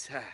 Series.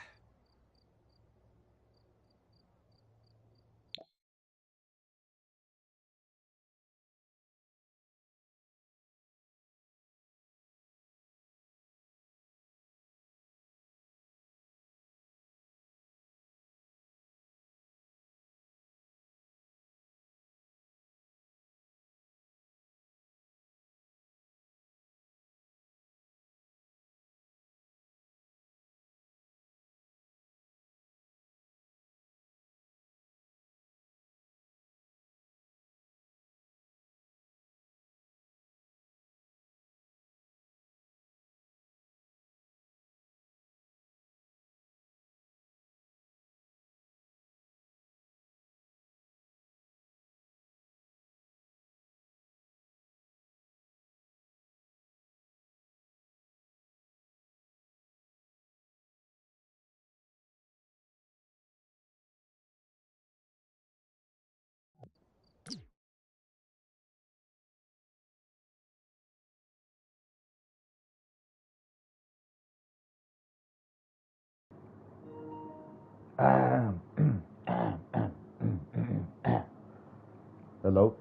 Hello?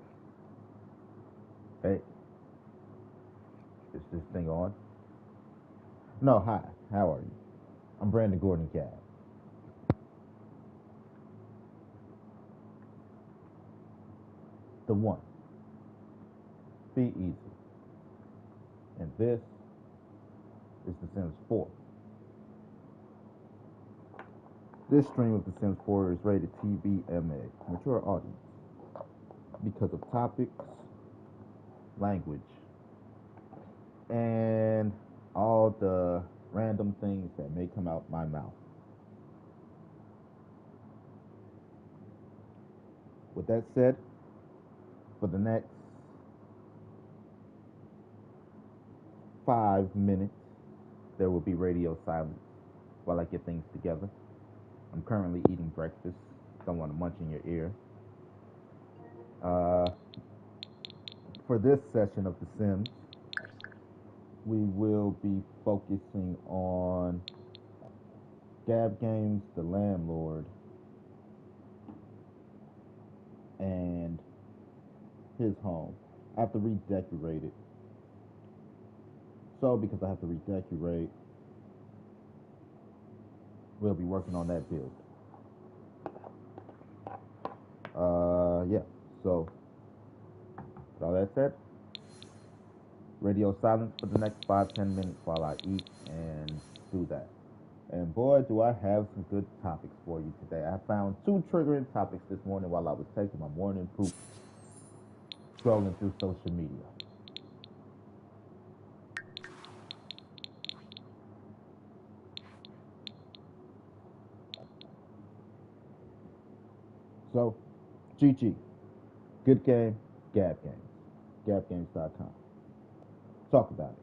Hey, is this thing on? No, hi. How are you? I'm Brandon Gordon Cab. The one. Be easy. And this is The Sims 4. This stream of The Sims 4 is rated TVMA, mature audience, because of topics, language, and all the random things that may come out my mouth. With that said, for the next 5 minutes, there will be radio silence while I get things together. I'm currently eating breakfast. Don't want to munch in your ear. Uh, for this session of The Sims, we will be focusing on Gab Games, the landlord, and his home. I have to redecorate it. So, because I have to redecorate, we'll be working on that build. Yeah. So, with all that said, radio silence for the next 5-10 minutes while I eat and do that. And boy, do I have some good topics for you today. I found 2 triggering topics this morning while I was taking my morning poop, scrolling through social media. So, GG, good game, Gab Games, gabgames.com. Talk about it.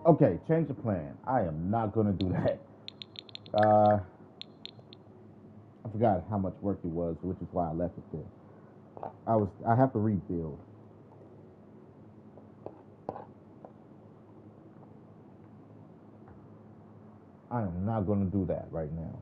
Okay, change of plan. I am not gonna do that. Uh, I forgot how much work it was, which is why I left it there. I have to rebuild. I am not gonna do that right now.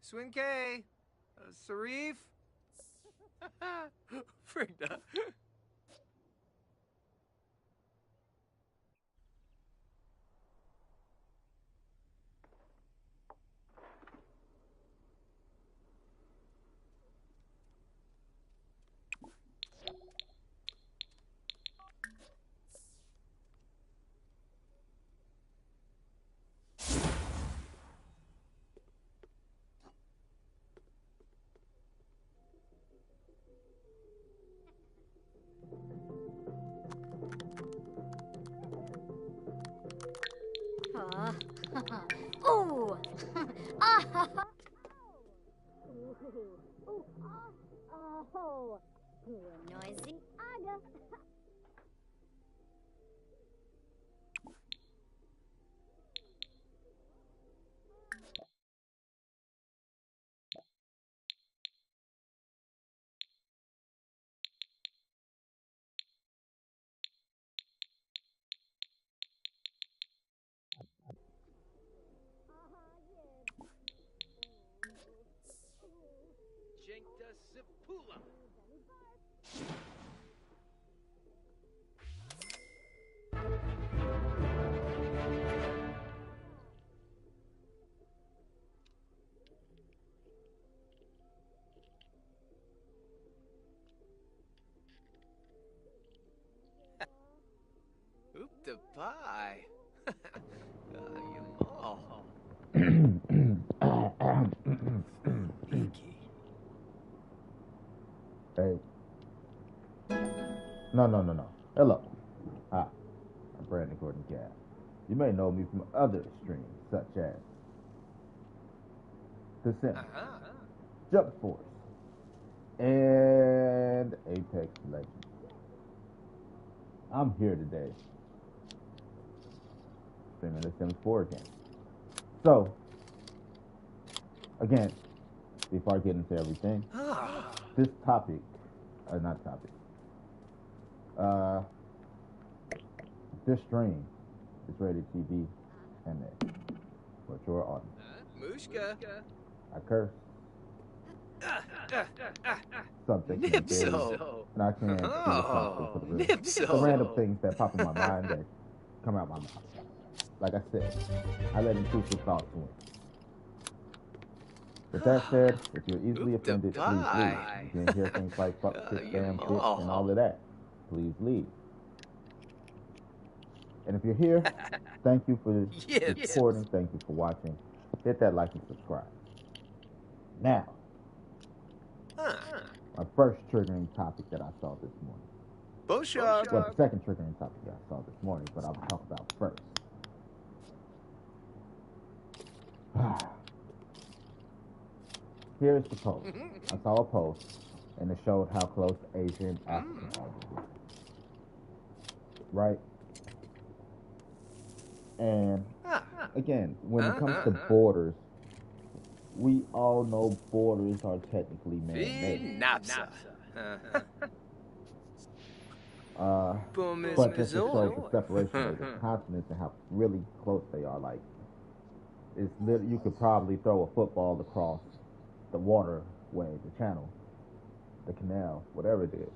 Swin K. Sarif. Frigda. Oh! Ah! Oh! Noisy aga. Jenkta Zipula. Oop the pie. You all. Leaky. Hey. No. Hello. Hi. I'm Brandon Gordon Gabb. You may know me from other streams such as The Sims, Jump Force, and Apex Legends. I'm here today streaming The Sims 4 again. So, again, before I get into everything, this topic, not topic, this stream is rated TV and mature audience. Mushka. I curse. Subject may vary, and I can't be responsible for the real. The random things that pop in my mind that come out my mouth. Like I said, I let intrusive thoughts win. With that said, if you're easily offended, please leave. If you hear things like fuck, shit, damn, bitch, and all of that, please leave. And if you're here, thank you for supporting, thank you for watching. Hit that like and subscribe. Now, my first triggering topic that I saw this morning. Well, the second triggering topic that I saw this morning, but I'll talk about first. Here's the post. I saw a post, and it showed how close Asia and Africa are. Right? And again, when it comes to borders, we all know borders are technically man-made. But just to show the separation of the continents and how really close they are, like, it's you could probably throw a football across the waterway, the channel, the canal, whatever it is.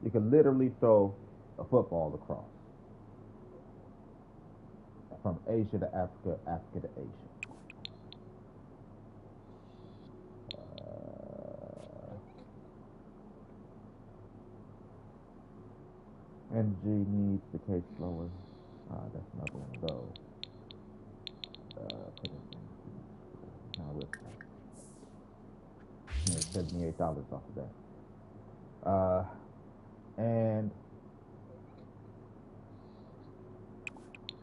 You could literally throw a football across from Asia to Africa, Africa to Asia. And energy needs the case slower. That's another one of those. Put in now with $78 off of that. And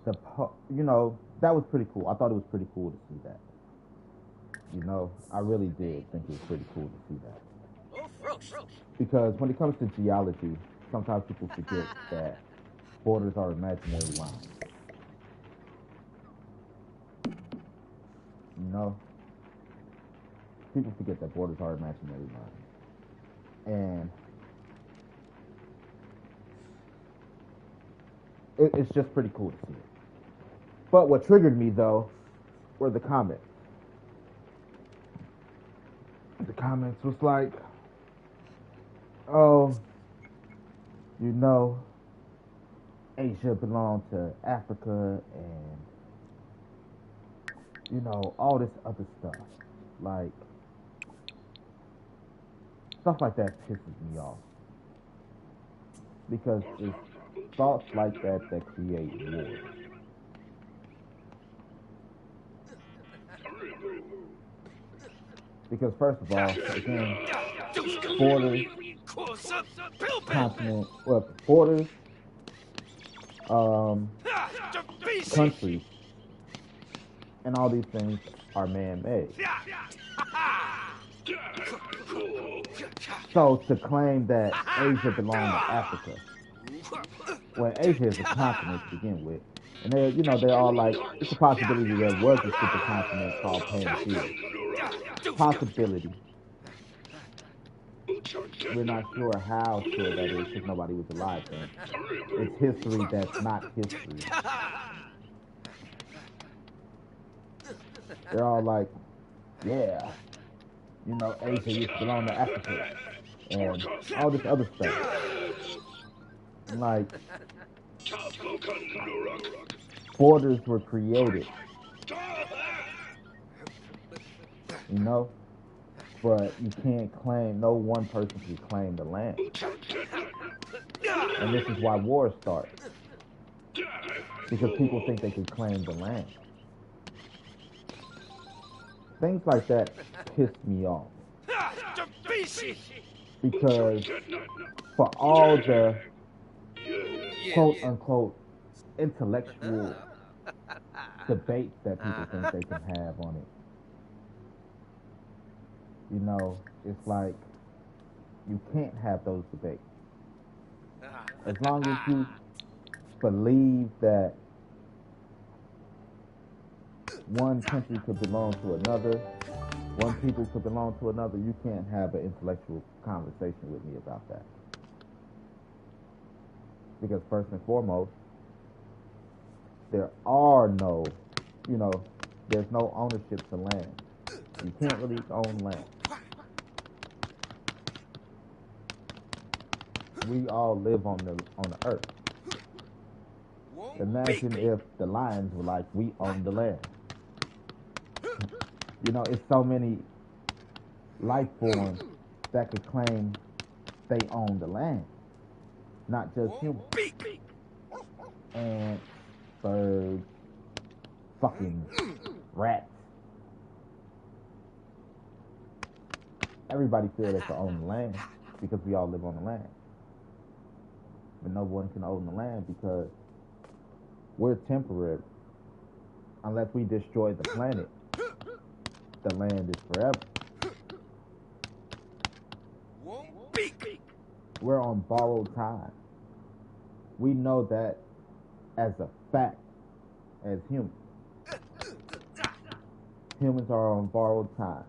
that was pretty cool. I thought it was pretty cool to see that. I really did think it was pretty cool to see that. Because when it comes to geology, sometimes people forget that borders are imaginary lines. People forget that borders are imaginary lines. And it's just pretty cool to see it. But what triggered me, though, were the comments. The comments was like, oh, Asia belonged to Africa and, all this other stuff. Like, stuff like that pisses me off. Because it's thoughts like that create war. Because first of all, again, borders, continent, borders, countries, and all these things are man-made. So to claim that Asia belongs to Africa, well, Asia is a continent to begin with, and they're all like, it's a possibility there was a supercontinent called Parental. Possibility. We're not sure how sure that is because nobody was alive then. It's history that's not history. They're all like, yeah, Asia used to belong to Africa and all this other stuff. Like, borders were created, but you can't claim, no one person can claim the land. And this is why wars start. Because people think they can claim the land. Things like that piss me off. Because for all the quote-unquote intellectual debates that people think they can have on it, it's like you can't have those debates. As long as you believe that one country could belong to another, one people could belong to another, you can't have an intellectual conversation with me about that. Because first and foremost, there are no, there's no ownership to land. You can't really own land. We all live on the earth. Imagine if the lions were like, we own the land. It's so many life forms that could claim they own the land, not just humans. Ants, birds, fucking rats. Everybody feels they can own the land because we all live on the land. But no one can own the land because we're temporary. Unless we destroy the planet, the land is forever. We're on borrowed time. We know that as a fact as humans. Humans are on borrowed time.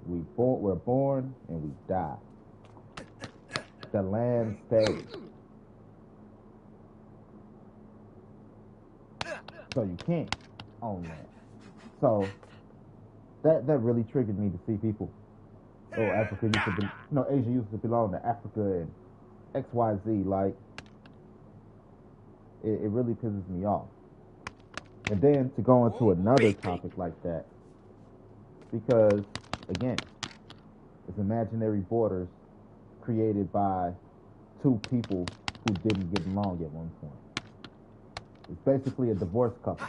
We're born and we die. The land stays. So you can't own that. So that really triggered me to see people. Oh, Africa used to be, Asia used to belong to Africa and XYZ. Like, it really pisses me off. And then to go into another topic like that, because again, it's imaginary borders created by two people who didn't get along at one point. It's basically a divorced couple.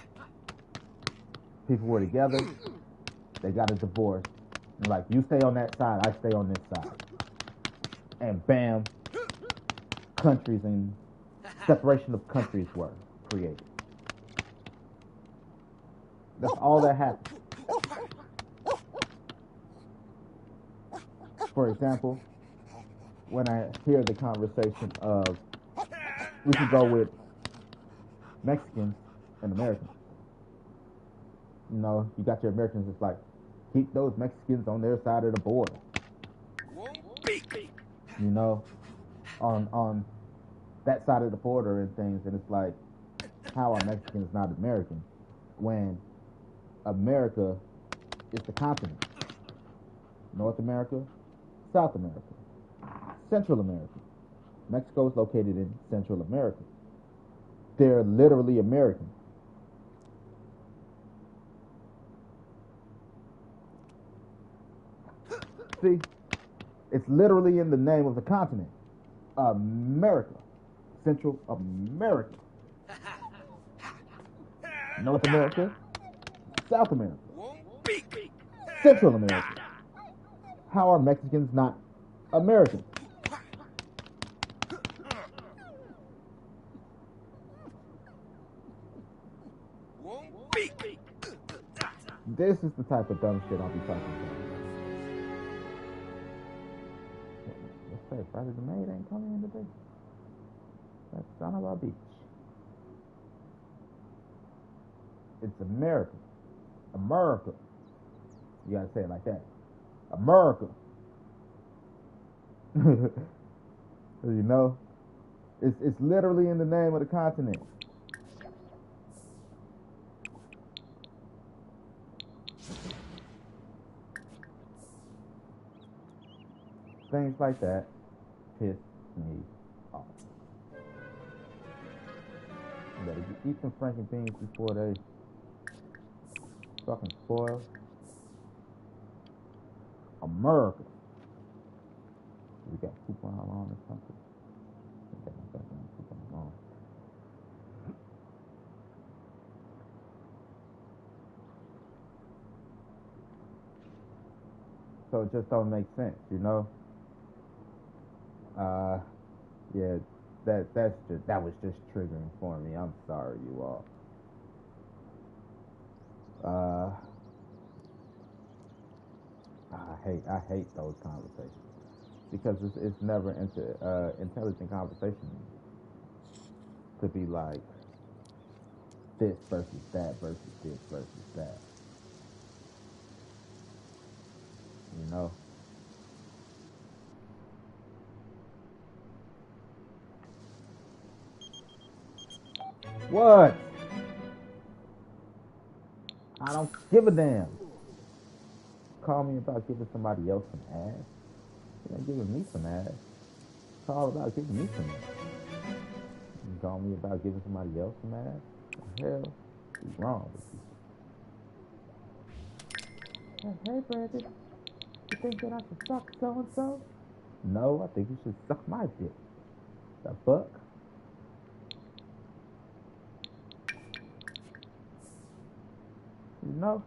People were together, they got a divorce, and like, you stay on that side, I stay on this side. And bam, countries and separation of countries were created. That's all that happened. For example, when I hear the conversation of, we could go with Mexicans and Americans. You know, you got your Americans, it's like, keep those Mexicans on their side of the border. You know, on that side of the border and things, and it's like, how are Mexicans not American when America is the continent? North America, South America, Central America. Mexico is located in Central America. They're literally American. See, it's literally in the name of the continent. America. Central America. North America, South America, Central America. How are Mexicans not American? This is the type of dumb shit I'll be talking about. Let's say Friday the maid ain't coming in today. That's son of a bitch. It's America. America. You gotta say it like that. America. You know? It's literally in the name of the continent. Things like that piss me off. You better eat some Franken beans before they fucking spoil. America. We got coupon on or something. We got my goddamn coupon on. So it just don't make sense, you know? Yeah, that was just triggering for me. I'm sorry, you all. I hate those conversations because it's never intelligent conversation to be like this versus that versus this versus that. You know. What? I don't give a damn. Call me about giving somebody else some ass. You're not giving me some ass. Call about giving me some ass. You call me about giving somebody else some ass? What the hell is wrong with you? Hey, Brandon. You think that I should suck so-and-so? No, I think you should suck my dick. The fuck? You know?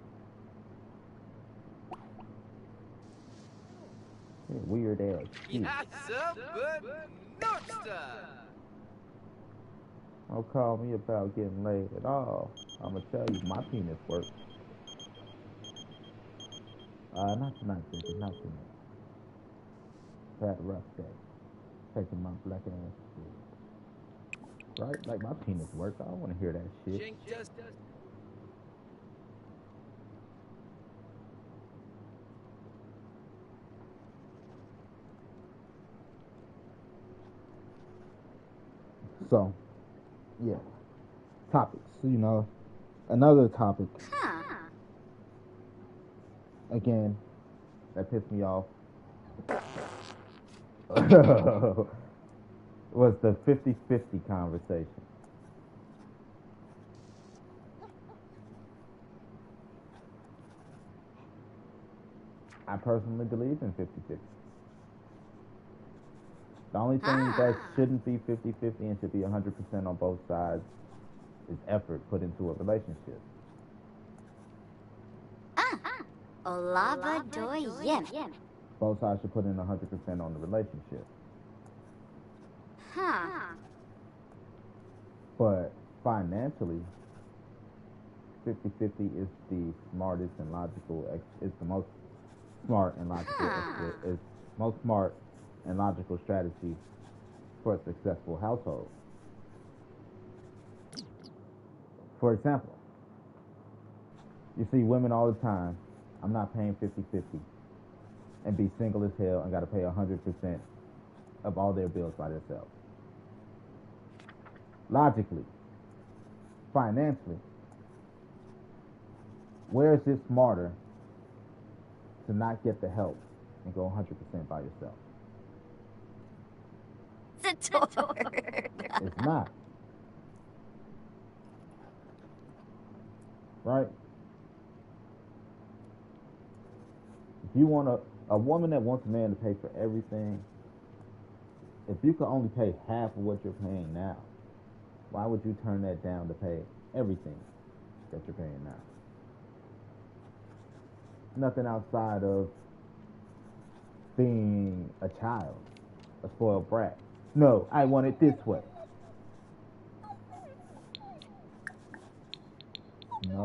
Weird ass shit. Don't call me about getting laid at all. I'ma tell you my penis works. Not tonight, baby, not tonight. Had a rough day. Taking my black ass shit. Right? Like my penis works. I don't wanna hear that shit. So, yeah. Topics, you know. Another topic. Again, that pissed me off. Was the 50-50 conversation. I personally believe in 50-50. The only thing that shouldn't be 50-50 and should be 100% on both sides is effort put into a relationship. Olava doi yem. Both sides should put in 100% on the relationship. But financially, 50-50 is the smartest and logical, it's the most smart and logical, it's most smart and logical strategy for a successful household. For example, you see women all the time, I'm not paying 50-50, and be single as hell and got to pay 100% of all their bills by themselves. Logically, financially, where is it smarter to not get the help and go 100% by yourself? It's not. Right? If you want a woman that wants a man to pay for everything, if you could only pay half of what you're paying now, why would you turn that down to pay everything that you're paying now? Nothing outside of being a child, a spoiled brat. No, I want it this way. You know?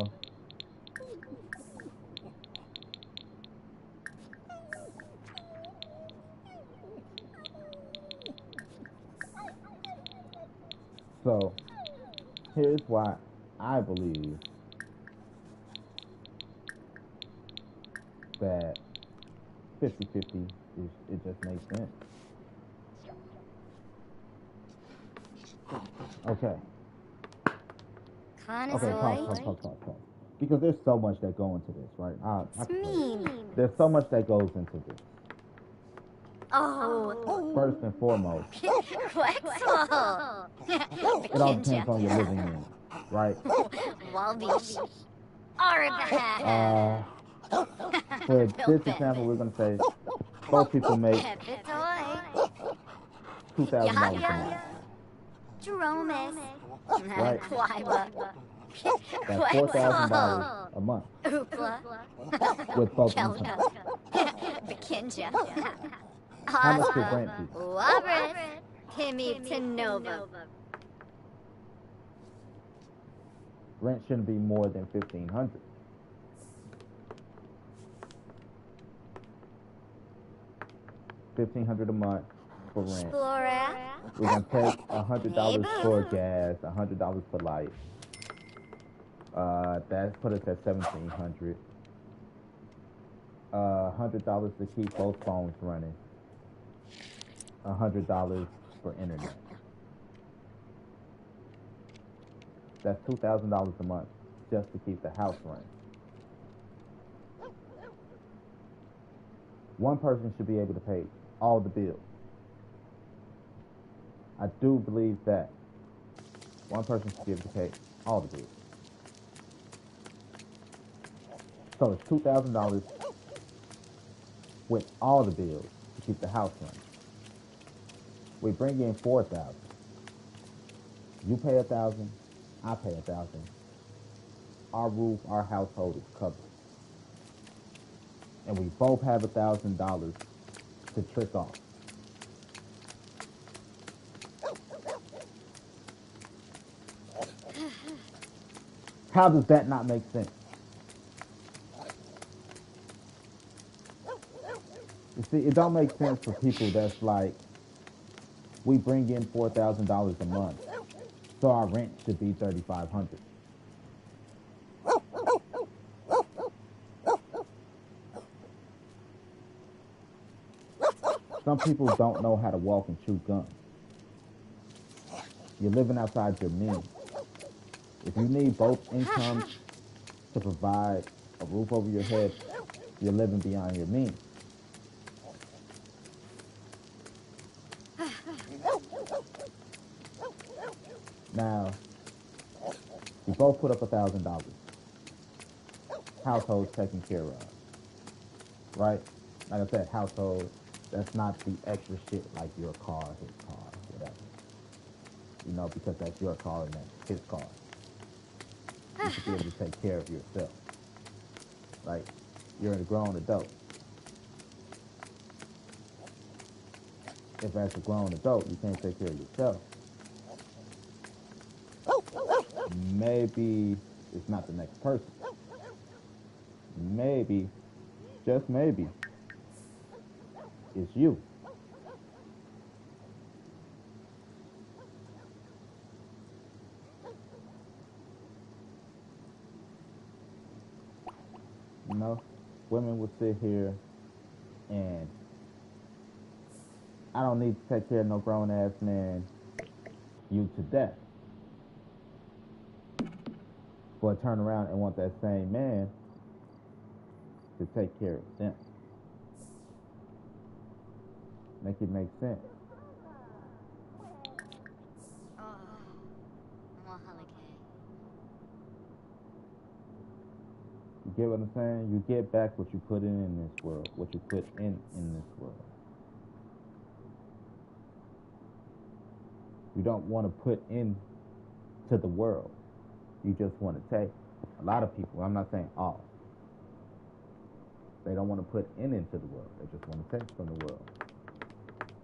So, here's why I believe that 50-50 it just makes sense. Okay. Pause. Because there's so much that go into this, right? There's so much that goes into this. First and foremost, it all depends on your living in, right? For this example, we're going to say both people make $2,000 a month. Right? That's $4,000 a month with both incomes. How much should rent be? Rent shouldn't be more than $1,500. $1,500 a month for rent. We're gonna take $100 for gas, $100 for light. That put us at $1,700. $100 to keep both phones running. $100 for internet. That's $2,000 a month just to keep the house running. One person should be able to pay all the bills. I do believe that one person should be able to pay all the bills. So it's $2,000 with all the bills to keep the house running. We bring in $4,000. You pay $1,000, I pay $1,000. Our roof, our household is covered. And we both have $1,000 to trick off. How does that not make sense? You see, it don't make sense for people that's like, we bring in $4,000 a month, so our rent should be $3,500. Some people don't know how to walk and chew gum. You're living outside your means. If you need both incomes to provide a roof over your head, you're living beyond your means. Now, we both put up $1,000. Household's taken care of, right? Like I said, household, That's not the extra shit like your car, his car, whatever. You know, because that's your car and that's his car. You should be able to take care of yourself. Like, you're a grown adult. If as a grown adult you can't take care of yourself, maybe it's not the next person. Maybe, just maybe, it's you. You know, women will sit here and I don't need to take care of no grown ass man, you to death. But turn around and want that same man to take care of them. Make it make sense. You get what I'm saying? You get back what you put in this world, what you put in this world. You don't want to put in to the world. You just want to take. A lot of people, I'm not saying all, they don't want to put into the world. They just want to take from the world.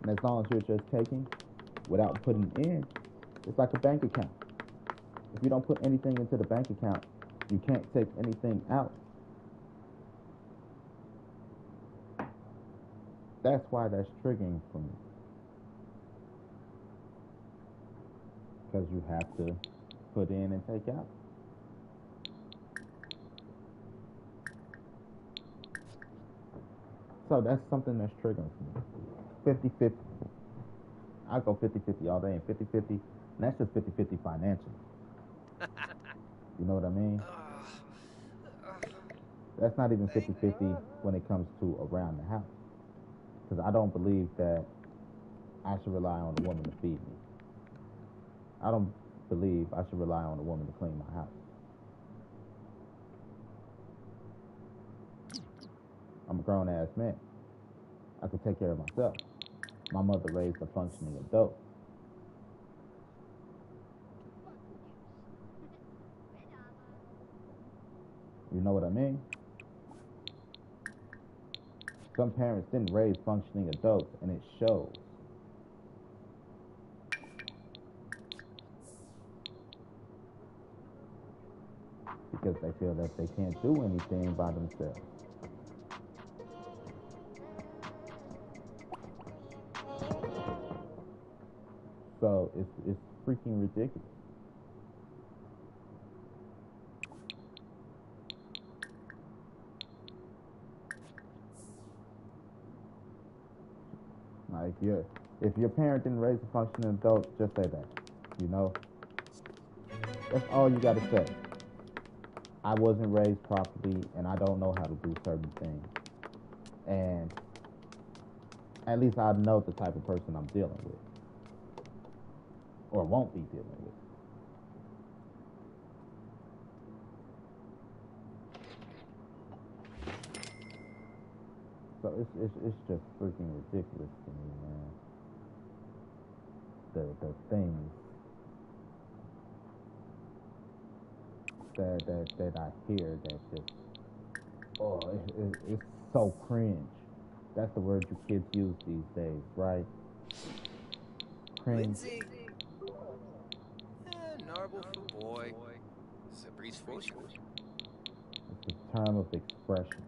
And as long as you're just taking without putting in, it's like a bank account. If you don't put anything into the bank account, you can't take anything out. That's why that's triggering for me. Because you have to put in and take out. So that's something that's triggering for me. 50-50. I go 50-50 all day and 50-50. And that's just 50-50 financially. You know what I mean? That's not even 50-50 when it comes to around the house. Because I don't believe that I should rely on a woman to feed me. I don't believe I should rely on a woman to clean my house. I'm a grown-ass man. I can take care of myself. My mother raised a functioning adult. You know what I mean? Some parents didn't raise functioning adults, and it shows. Because they feel that they can't do anything by themselves. So it's freaking ridiculous. Like if your parent didn't raise a functioning adult, just say that. You know? That's all you gotta say. I wasn't raised properly and I don't know how to do certain things. And at least I know the type of person I'm dealing with. Or won't be dealing with. So it's just freaking ridiculous to me, man. The things that I hear that just it's so cringe. That's the word you kids use these days, right? Cringe. Lindsay. Narble for boy. Sabris Fosha. It's a term of expression.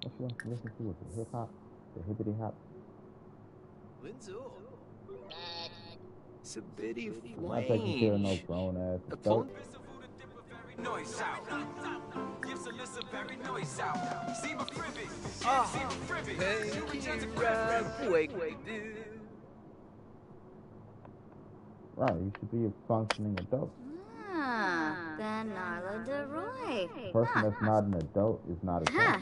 What you want to listen to? Is it hip hop? The hippity hop? Lindsay. Sabitty I'm not taking care of no grown ass adult. Right, you should be a functioning adult. Then Narla DeRoy. A person that's not an adult is not a child.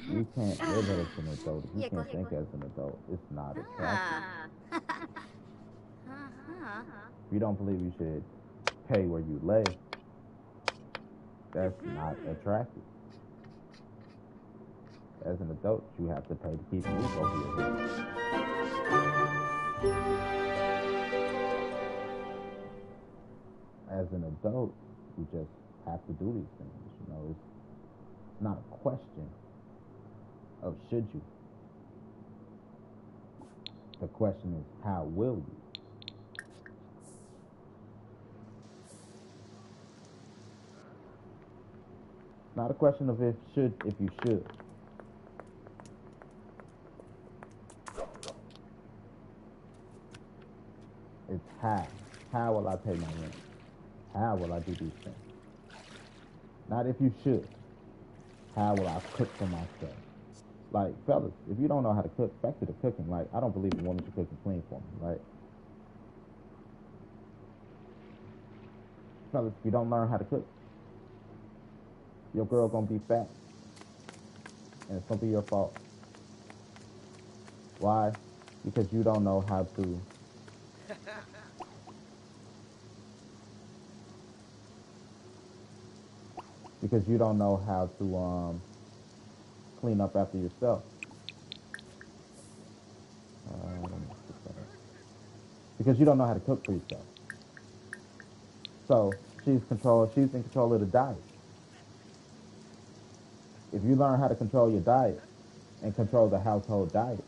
You can't live as an adult. If you can't think as an adult, it's not attractive. If you don't believe you should pay where you lay, that's not attractive. As an adult, you have to pay to keep a roof over your head. As an adult, you just have to do these things. You know, it's not a question of should you. The question is, how will you? Not a question of if you should. It's how. How will I pay my rent? How will I do these things? Not if you should. How will I cook for myself? Like, fellas, if you don't know how to cook, back to the cooking. Like, I don't believe a woman should cook and clean for me, right? Fellas, if you don't learn how to cook, your girl gonna be fat. And it's gonna be your fault. Why? Because you don't know how to clean up after yourself. Because you don't know how to cook for yourself. So she's in control of the diet. If you learn how to control your diet and control the household diet,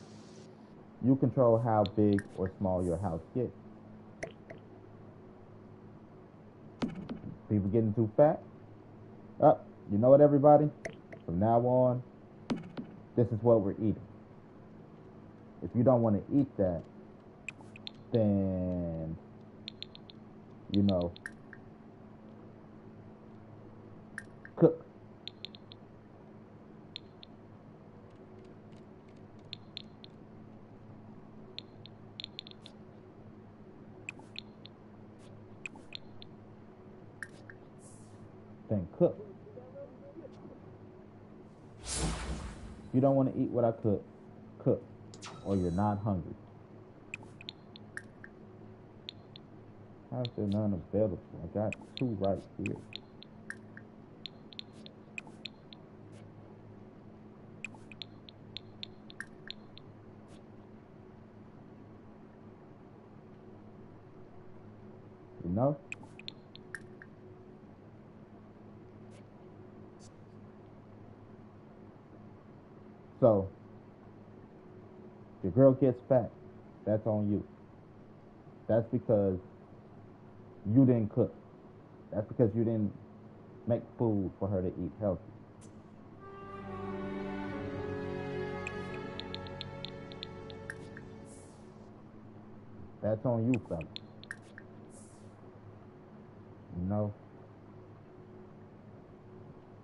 you control how big or small your house gets. People getting too fat? You know what, everybody? From now on, this is what we're eating. If you don't want to eat that, then, you know, cook. Then cook. If you don't want to eat what I cook, cook, or you're not hungry. How is there none available? I got 2 right here. You know? So, if your girl gets fat, that's on you. That's because you didn't cook. That's because you didn't make food for her to eat healthy. That's on you, fellas. You know?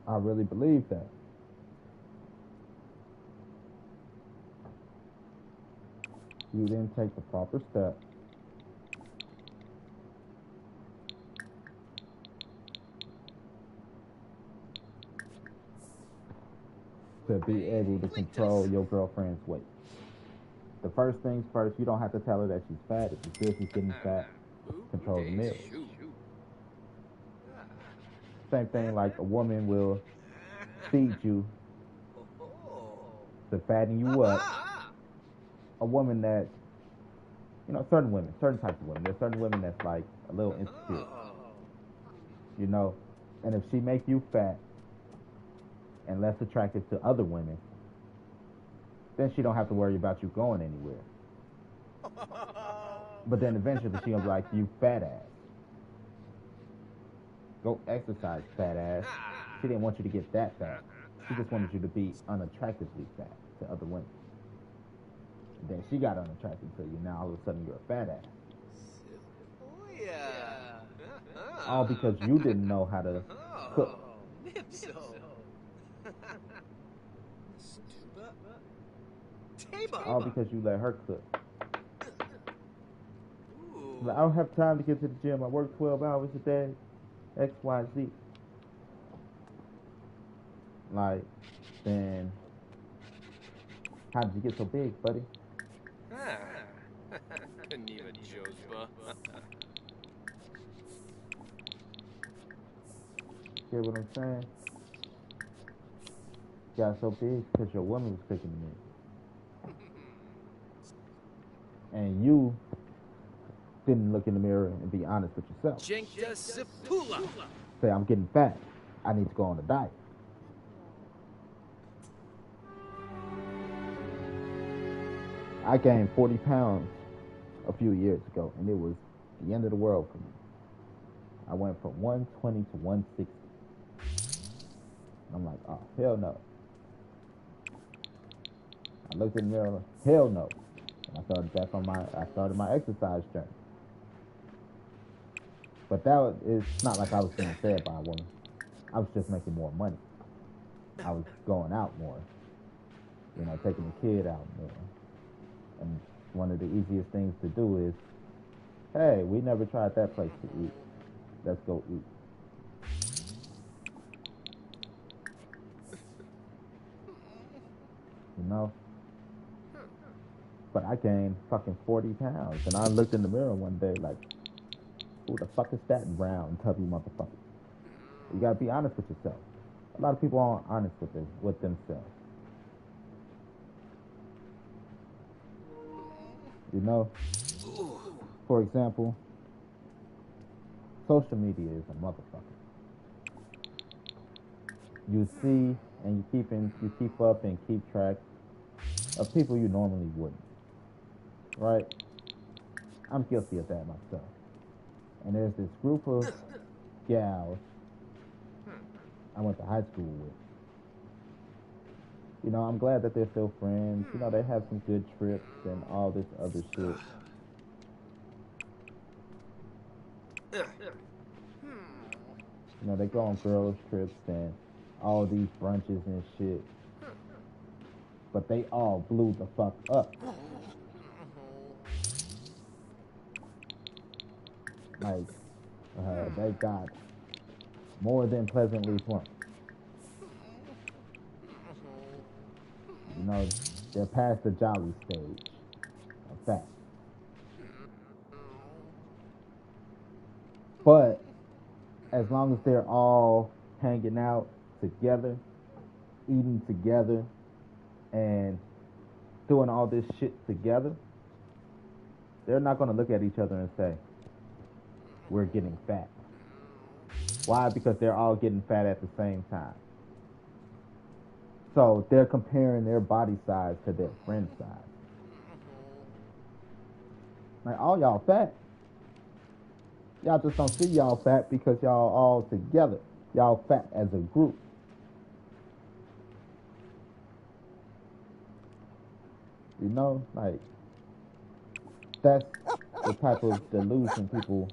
I really believe that. You didn't take the proper step to be able to control your girlfriend's weight. The first things first, you don't have to tell her that she's fat. If you feel she's getting fat, control the meal. Same thing like a woman will feed you to fatten you up. A woman that, you know, certain types of women. There's certain women that's like a little insecure, you know, and if she makes you fat and less attractive to other women, then she don't have to worry about you going anywhere. But then eventually she'll be like, you fat ass. Go exercise, fat ass. She didn't want you to get that fat. She just wanted you to be unattractively fat to other women. And then she got unattractive to you. Now all of a sudden you're a fat ass. All because you didn't know how to cook. All because you let her cook. Like, I don't have time to get to the gym. I work 12 hours a day. X, Y, Z. Like, then how did you get so big, buddy? get what I'm saying? Got so big because your woman was cooking the meal. And you didn't look in the mirror and be honest with yourself. Say, I'm getting fat. I need to go on a diet. I gained 40 pounds a few years ago, and it was the end of the world for me. I went from 120 to 160. I'm like, oh, hell no. I looked in the mirror, hell no. And I started my exercise journey. But it's not like I was being fed by a woman. I was just making more money. I was going out more. You know, taking the kid out more. And one of the easiest things to do is, hey, we never tried that place to eat. Let's go eat. You know? But I gained fucking 40 pounds. And I looked in the mirror one day like, who the fuck is that brown, tubby motherfucker? You gotta be honest with yourself. A lot of people aren't honest with themselves. You know? For example, social media is a motherfucker. You see and you keep up and keep track of people you normally wouldn't. Right? I'm guilty of that myself. And there's this group of gals I went to high school with. You know, I'm glad that they're still friends. You know, they have some good trips and all this other shit. You know, they go on girls' trips and all these brunches and shit. But they all blew the fuck up. Like, they got more than pleasantly plump. You know, they're past the jolly stage of fat. But as long as they're all hanging out together, eating together, and doing all this shit together, they're not going to look at each other and say, we're getting fat. Why? Because they're all getting fat at the same time. So they're comparing their body size to their friend size. Like, all y'all fat. Y'all just don't see y'all fat because y'all all together. Y'all fat as a group. You know, like, that's the type of delusion people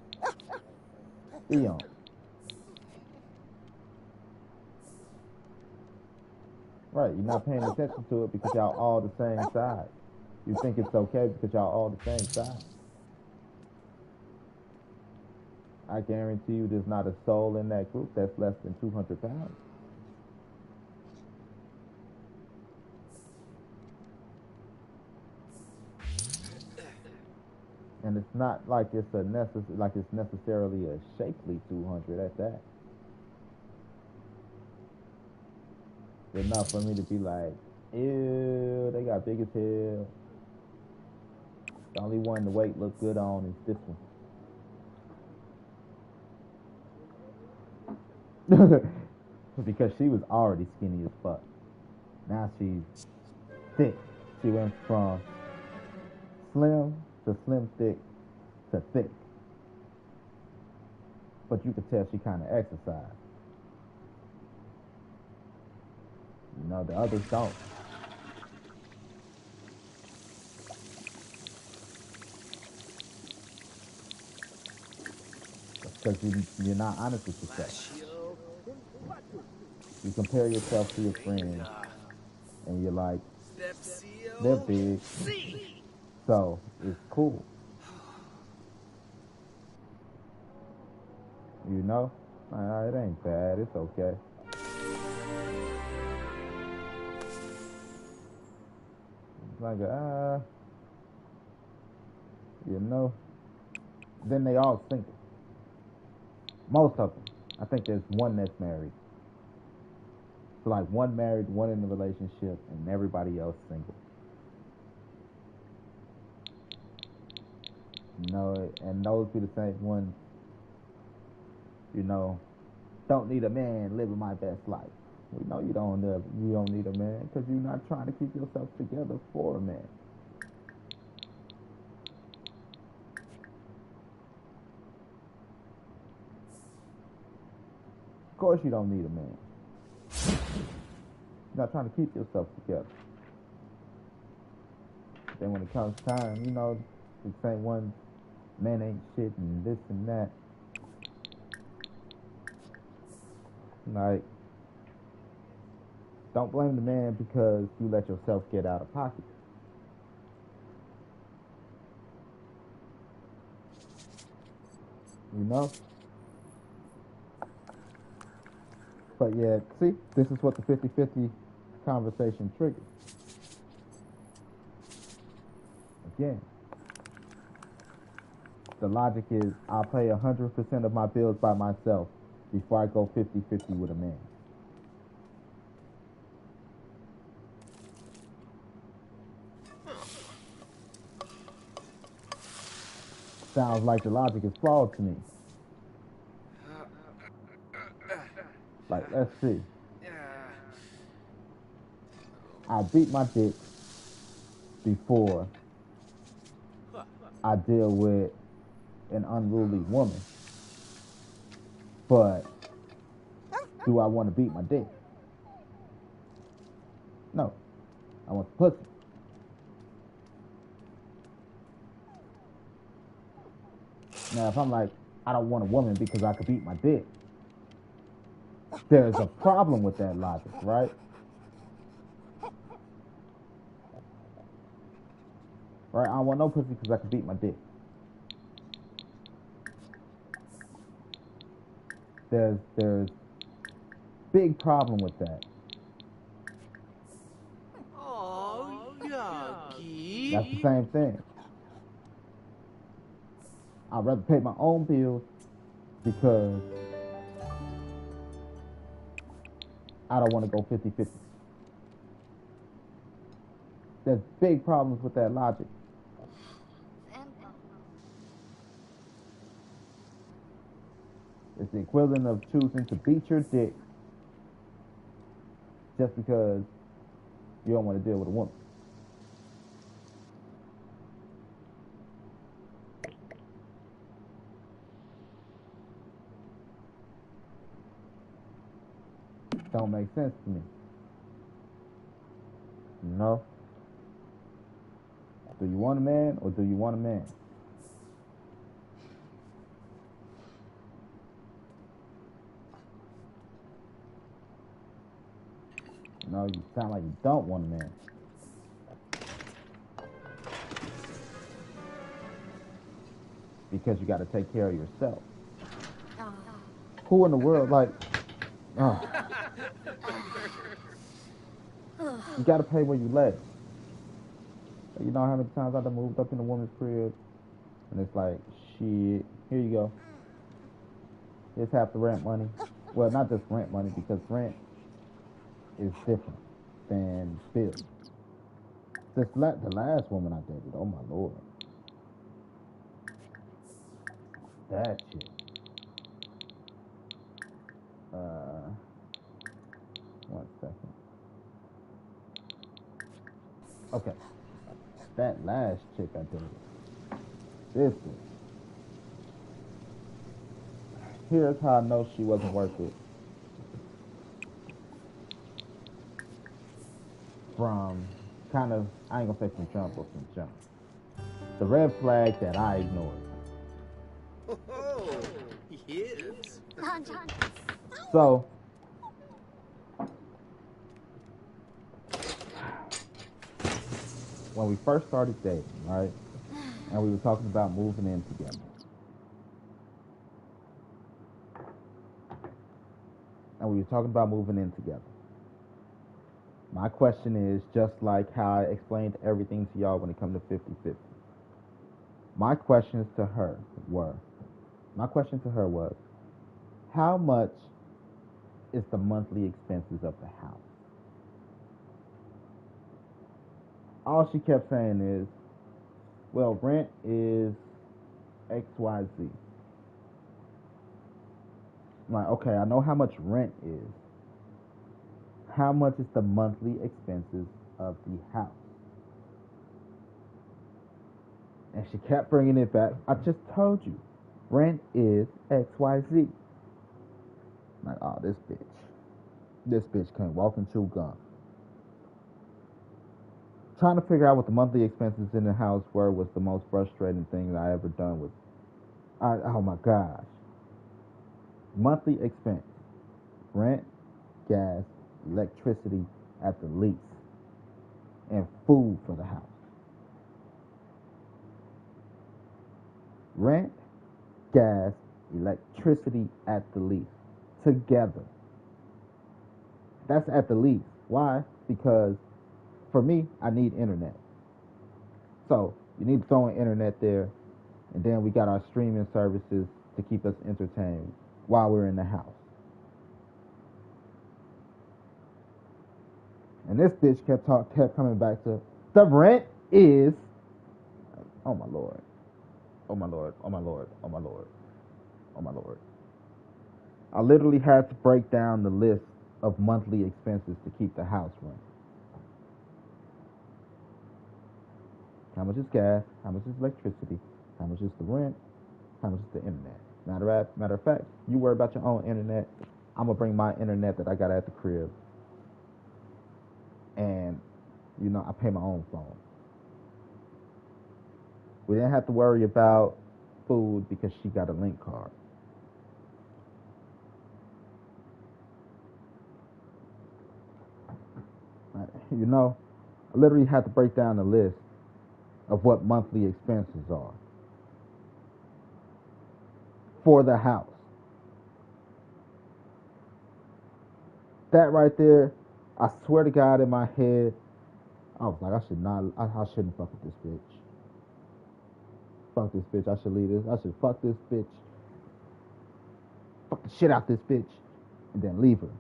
be on. Right, you're not paying attention to it because y'all all the same size. You think it's okay because y'all all the same size. I guarantee you there's not a soul in that group that's less than 200 pounds. And it's not like it's necessarily a shapely 200 at that. Enough for me to be like, ew, they got big as hell. The only one the weight look good on is this one. Because she was already skinny as fuck. Now she's thick. She went from slim to slim thick to thick. But you could tell she kind of exercised. You know, the others don't. Because you're not honest with yourself. You compare yourself to your friends, and you're like, they're big, so it's cool. You know? It ain't bad, it's okay. It's like, you know? Then they all single. Most of them. I think there's one that's married. So like one married, one in a relationship, and everybody else single. And those be the same ones, don't need a man living my best life. We know you don't need a man because you're not trying to keep yourself together for a man. Of course you don't need a man. You're not trying to keep yourself together. Then when it comes time, the same ones, men ain't shit and this and that. Like, don't blame the man because you let yourself get out of pocket. But yeah, see, this is what the 50-50 conversation triggers. Again, the logic is I'll pay 100% of my bills by myself before I go 50-50 with a man. Sounds like the logic is flawed to me. Like, let's see. I beat my dick before I deal with an unruly woman. But do I want to beat my dick? No. I want the pussy. Now, if I'm like, I don't want a woman because I could beat my dick, there's a problem with that logic, right? Right? I don't want no pussy because I can beat my dick. There's big problem with that. Oh, yucky. That's the same thing. I'd rather pay my own bills because I don't want to go 50-50. There's big problems with that logic. It's the equivalent of choosing to beat your dick just because you don't want to deal with a woman. Don't make sense to me. No. Do you want a man or do you want a man? No, you sound like you don't want a man. Because you got to take care of yourself. Who in the world, like, you got to pay where you lay. You know how many times I've moved up in a woman's crib and it's like, shit, here you go. Here's half the rent money. Well, not just rent money, because rent is different than bills. The last woman I dated, oh my lord. That shit. One second. Okay. That last chick I dated. This one. Here's how I know she wasn't worth it. From kind of, I ain't gonna say from jump, but from jump. The red flag that I ignored. Oh, yes. So, when we first started dating, right? And we were talking about moving in together. My question is, just like how I explained everything to y'all when it comes to 50-50. My question to her was, how much is the monthly expenses of the house? All she kept saying is, well, rent is XYZ. I'm like, okay, I know how much rent is. How much is the monthly expenses of the house? And she kept bringing it back. I just told you, rent is XYZ. I'm like, oh, this bitch. This bitch can't walk and chew gum. Trying to figure out what the monthly expenses in the house were was the most frustrating thing that I ever done with. Oh my gosh. Monthly expense. Rent, gas, electricity at the least, and food for the house. Rent, gas, electricity at the least. Together. That's at the least. Why? Because for me, I need internet. So you need to throw in internet there, and then we got our streaming services to keep us entertained while we're in the house. And this bitch kept coming back to the rent is. Oh my lord. Oh my lord. Oh my lord. Oh my lord. Oh my lord. I literally had to break down the list of monthly expenses to keep the house running. How much is gas? How much is electricity? How much is the rent? How much is the internet? Matter of fact, you worry about your own internet. I'm gonna bring my internet that I got at the crib, and I pay my own phone. We didn't have to worry about food because she got a link card. I literally had to break down the list of what monthly expenses are for the house. That right there, I swear to God, in my head, I was like, I shouldn't fuck with this bitch. Fuck this bitch. I should leave this. I should fuck this bitch. Fuck the shit out this bitch, and then leave her.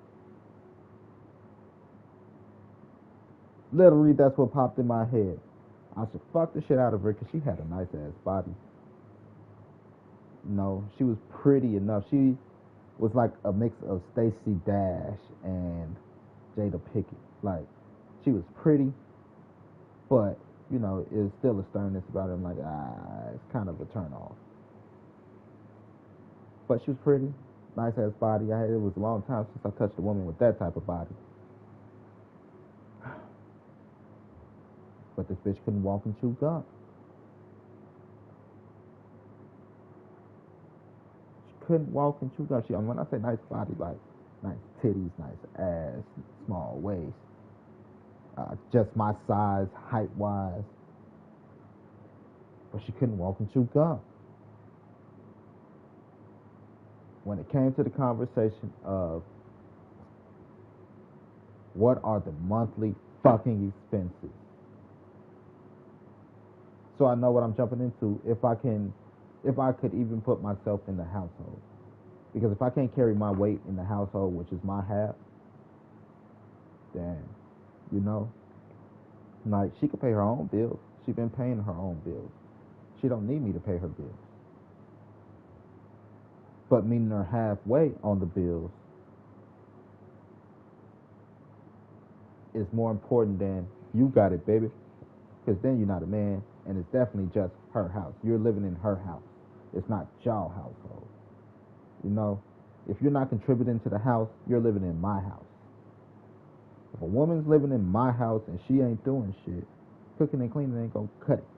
Literally, that's what popped in my head. I should fuck the shit out of her because she had a nice ass body. She was pretty enough. She was like a mix of Stacey Dash and Jada Pinkett. Like, she was pretty, but it's still a sternness about her. I'm like, it's kind of a turn off. But she was pretty, nice ass body. It was a long time since I touched a woman with that type of body. But this bitch couldn't walk and chew gum. She couldn't walk and chew gum. When I say nice body, like nice titties, nice ass, small waist, just my size, height wise. But she couldn't walk and chew gum. When it came to the conversation of what are the monthly fucking expenses, so I know what I'm jumping into if I could even put myself in the household. Because if I can't carry my weight in the household, which is my half, then, like, she could pay her own bills. She's been paying her own bills. She don't need me to pay her bills. But meeting her halfway on the bills is more important than you got it, baby. Because then you're not a man, and it's definitely just her house. You're living in her house. It's not y'all household. If you're not contributing to the house, you're living in my house. If a woman's living in my house and she ain't doing shit, cooking and cleaning ain't gonna cut it.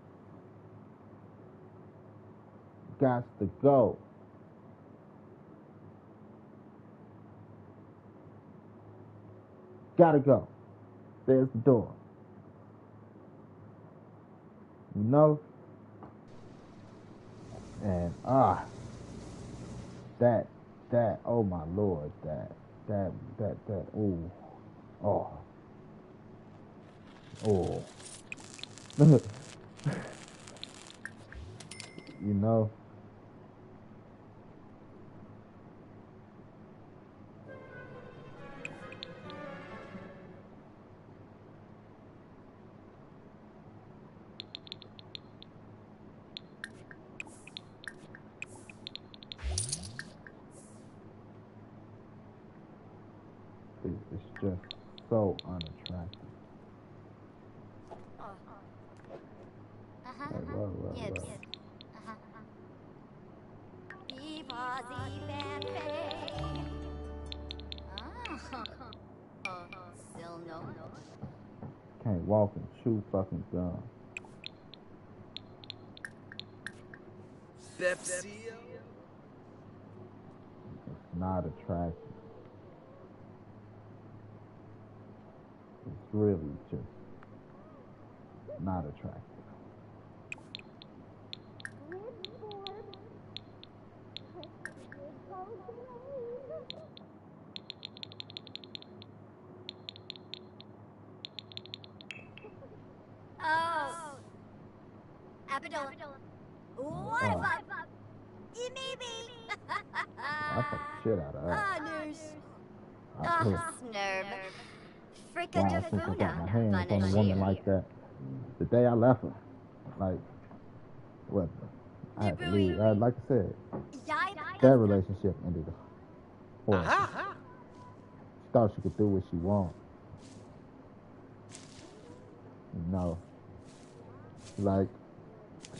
Gots to go. Gotta go. There's the door. And that, oh my lord, that, ooh, oh, just so unattractive. Like, what? Can't walk and chew fucking gum. Pepsi. It's not attractive. It's really just not attractive. Oh. Abidola. What about? I fuck the shit out of that. I put Snurb. wow, since I got my hands on a woman like that. The day I left her, like, what? I had to leave. Like I said, that relationship ended horrible. She thought she could do what she wanted. You know, like,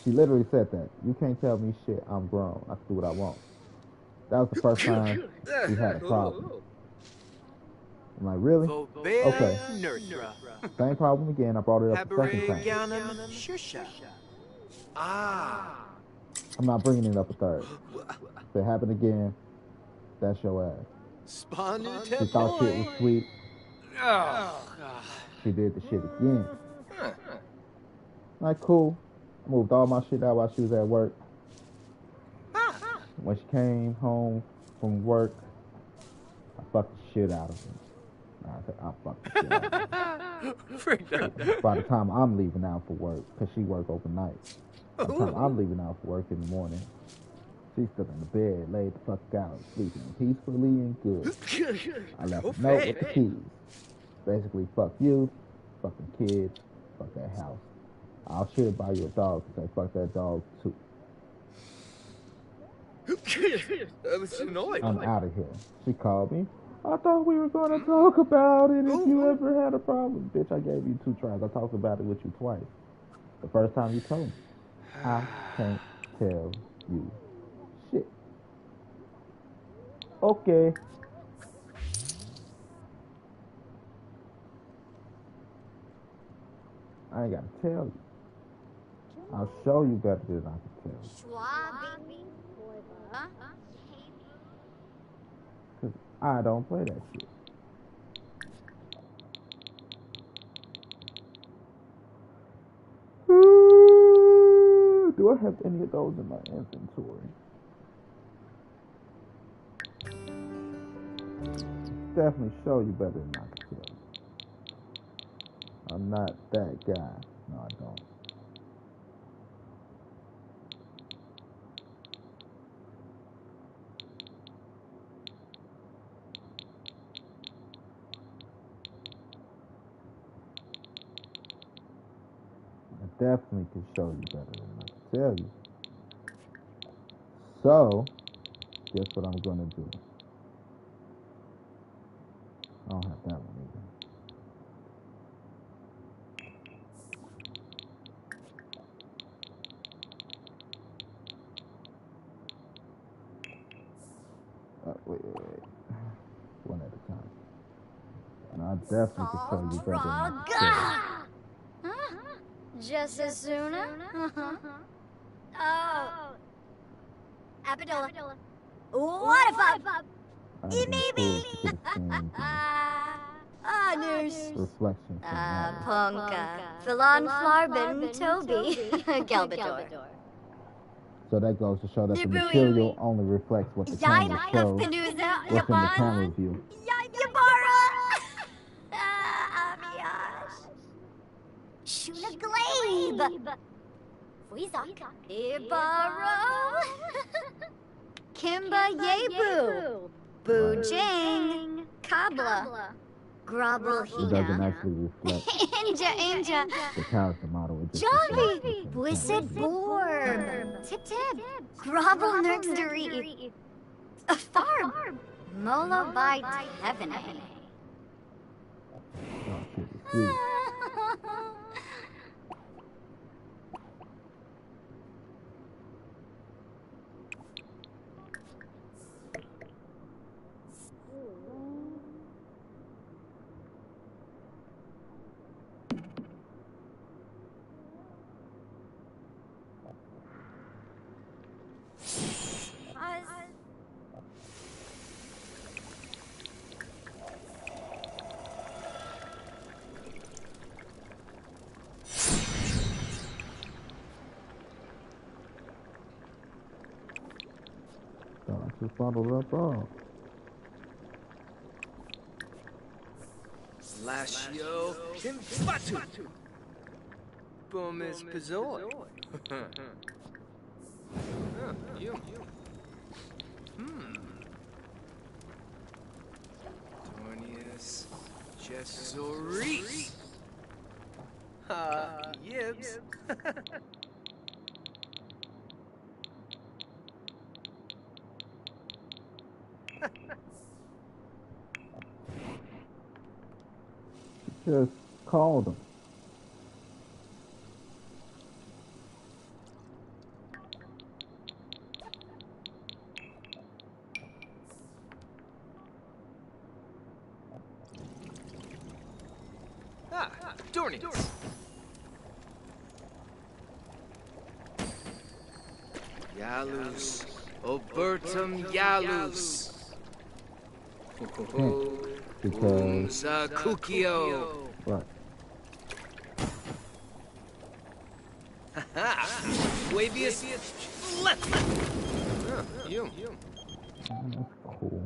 she literally said that. You can't tell me shit. I'm grown. I can do what I want. That was the first time we had a problem. I'm like, really? Okay. Same problem again. I brought it up the second time. I'm not bringing it up a third. If it happened again, that's your ass. She thought shit was sweet. She did the shit again. Like, cool. I moved all my shit out while she was at work. When she came home from work, I fucked the shit out of her. I fucked the shit out of her. By the time I'm leaving out for work, because she work overnight. By the time I'm leaving out for work in the morning, she's still in the bed, laid the fuck out, sleeping peacefully and good. I left a note with the keys. Basically, fuck you, fucking kids, fuck that house. I'll shit buy you a dog because I fuck that dog too. I'm out of here. She called me. I thought we were going to talk about it if you ever had a problem. Bitch, I gave you 2 tries. I talked about it with you twice. The first time you told me. I can't tell you shit. Okay. I ain't got to tell you. I'll show you better than I can tell you. Because I don't play that shit. Do I have any of those in my inventory? Definitely show you better than I can tell you. I'm not that guy. No, I don't. I definitely can show you better than I can tell you. So, guess what I'm gonna do? I don't have that one either. Wait. One at a time. And I definitely can show you better than I can tell you. Just as soon as? Oh. Abidola. What if Maybe. Nurse. Reflection from that. Punka. Philon Flarbin Toby. Galbador. So that goes to show that the material only reflects what the camera shows. What's in the camera view. Shuna Glabe. Ibaro. Kimba Yebu. Boojang. Kabla. Grobble It doesn't actually reflect Inja. the character model. It just Jolly. Wisset Borb. Tip. Grobble Nursery. A farm. Mola by Tevene. sweet. I just bottled up all. Lashio Infatu. Bomis Pizoi. You. Dornius Jessoris. Yibs. Just called him. Dornius. Yalus. Obertum Yalus. Because Kukio. right. Wavius left. You. That's cool.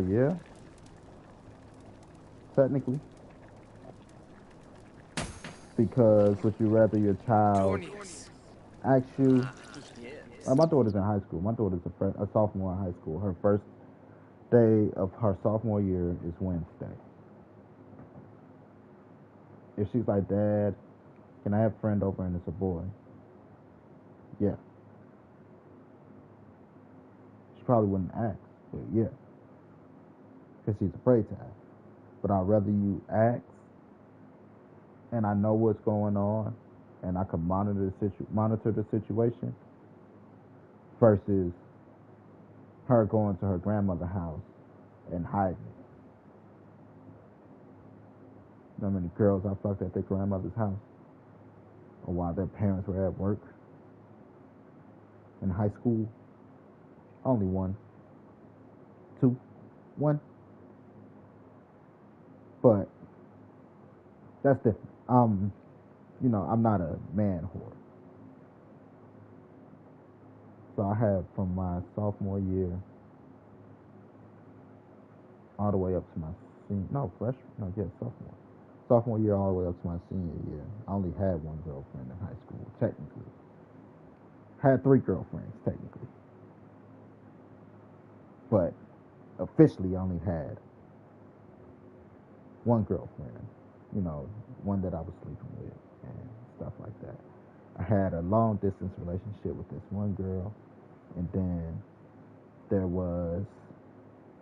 Yeah. Technically. Because would you rather your child ask you? My daughter's in high school. My daughter's a sophomore in high school. Her first day of her sophomore year is Wednesday. If she's like, Dad, can I have a friend over and it's a boy? Yeah. She probably wouldn't ask, but yeah. Because she's afraid to ask. But I'd rather you ask and I know what's going on and I can monitor the situation versus her going to her grandmother's house and hiding it. You know how many girls I fucked at their grandmother's house? Or while their parents were at work? In high school? Only one. Two. One. But that's different. I'm not a man whore. So I have from my sophomore year all the way up to my sophomore. Sophomore year all the way up to my senior year. I only had one girlfriend in high school, technically. Had 3 girlfriends, technically. But officially I only had one girlfriend. One that I was sleeping with and stuff like that. I had a long distance relationship with this one girl, and then there was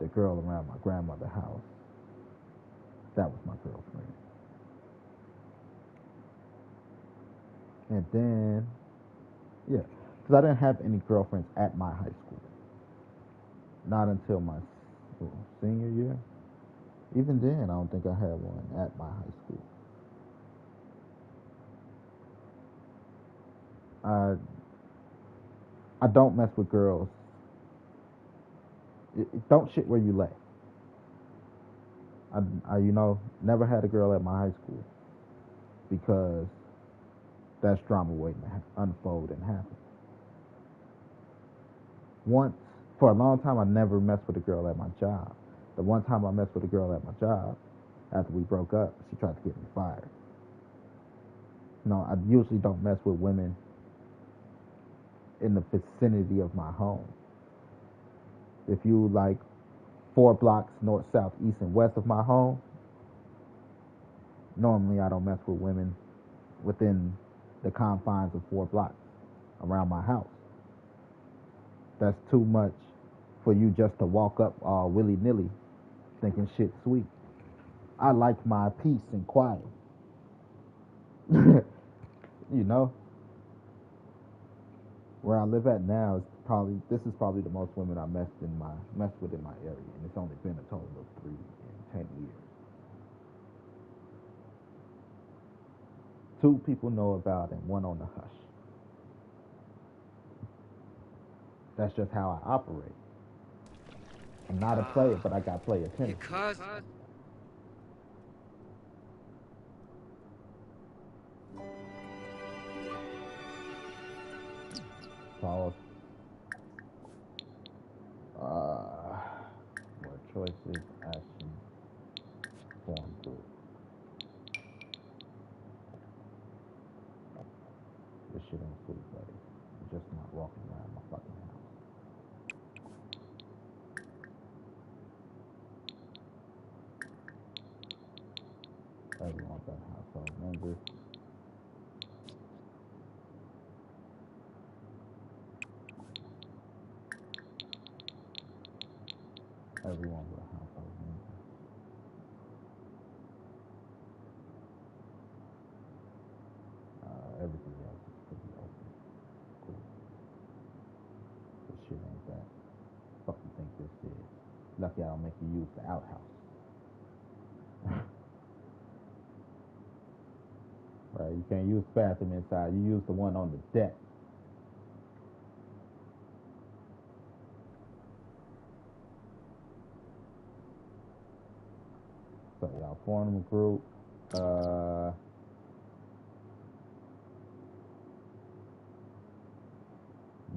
the girl around my grandmother's house. That was my girlfriend. And then, yeah, because I didn't have any girlfriends at my high school. Not until my senior year. Even then, I don't think I had one at my high school. I don't mess with girls. Don't shit where you lay. I never had a girl at my high school because that's drama waiting to unfold and happen. For a long time, I never messed with a girl at my job. The one time I messed with a girl at my job, after we broke up, she tried to get me fired. No, I usually don't mess with women in the vicinity of my home. If you like 4 blocks north, south, east, and west of my home, normally I don't mess with women within the confines of 4 blocks. around my house. That's too much for you just to walk up all willy-nilly thinking shit sweet. I like my peace and quiet. You know? Where I live at now is this is probably the most women I messed with in my area, and it's only been a total of 3 in 10 years. 2 people know about and 1 on the hush. That's just how I operate. I'm not a player, but I got player tendencies. Because Pause. More choices, action, form group. This shit ain't sweet, buddy. I'm just not walking around my fucking house. Everyone's got household members. Everyone with a household member. Everything else is pretty open. Cool. This shit ain't that. Fuck you think this is? Lucky I don't make you use the outhouse. Right, you can't use the bathroom inside. You use the one on the deck. So y'all form a group.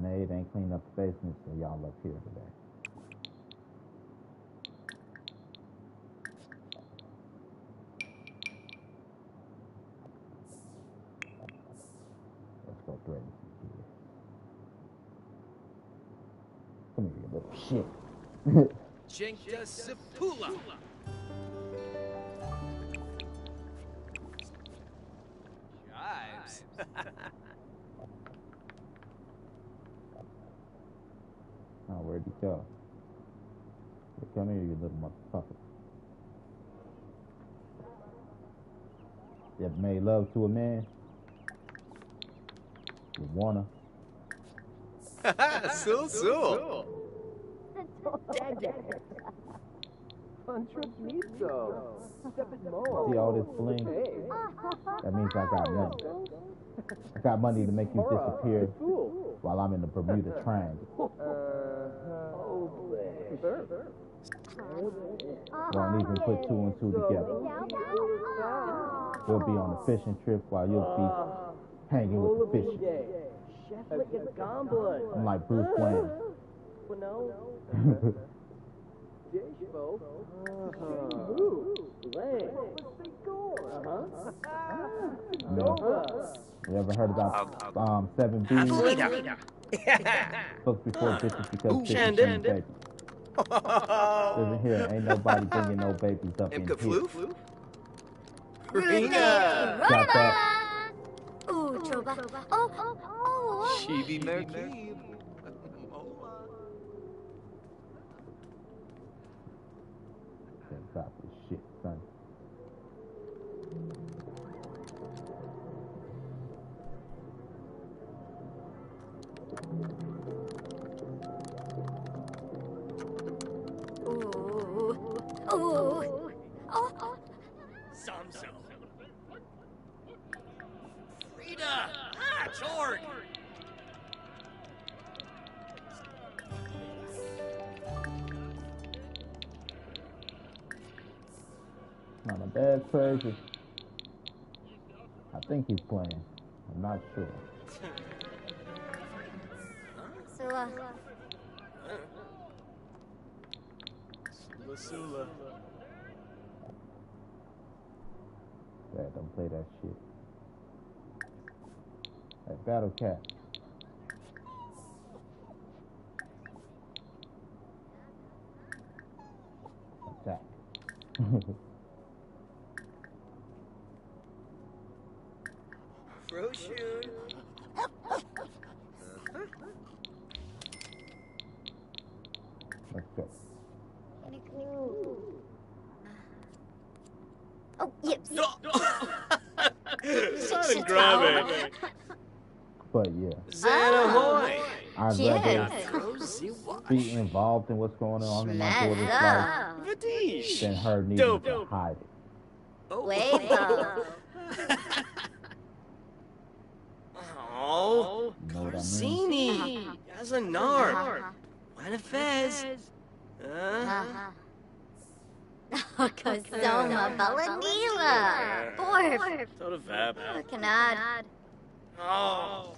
Maid ain't cleaned up the basement, so y'all up here today. Let's go threaten some kids. Come here, you little shit. Jenkta Sipula. Jives. Oh, where'd you go? Come here, you little motherfucker. You ever made love to a man? You wanna? Sul. See all this bling? That means I got money. I got money to make you disappear while I'm in the Bermuda Triangle. Won't even put 2 and 2 together. We'll be on a fishing trip while you'll be hanging with the fishes. I'm like Bruce Wayne. No. You ever heard about 7 B's? Books before bitches because bitches bring babies. Listen here, ain't nobody bringing no babies up in here. Rina. Got that? Ooh, Choba. Oh. Shivi Merkib. Can't stop this shit, son. Ooh. Samso. Frida. Jorg. Now my dad's crazy. I think he's playing. I'm not sure. Sula. Dad, don't play that shit. Hey, Battle Cat. Attack. Froshun. Let's go. Oh, yep. Son grave. But yeah, Xanahoy. I'd rather be involved in what's going on in my daughter's life Vadish. than her needing to hide it. Weibo. Oh, You know what I mean? Zini. Yazanar. Manifest. Kosoma Balanila. Borf. Total Vab. Canad. Oh.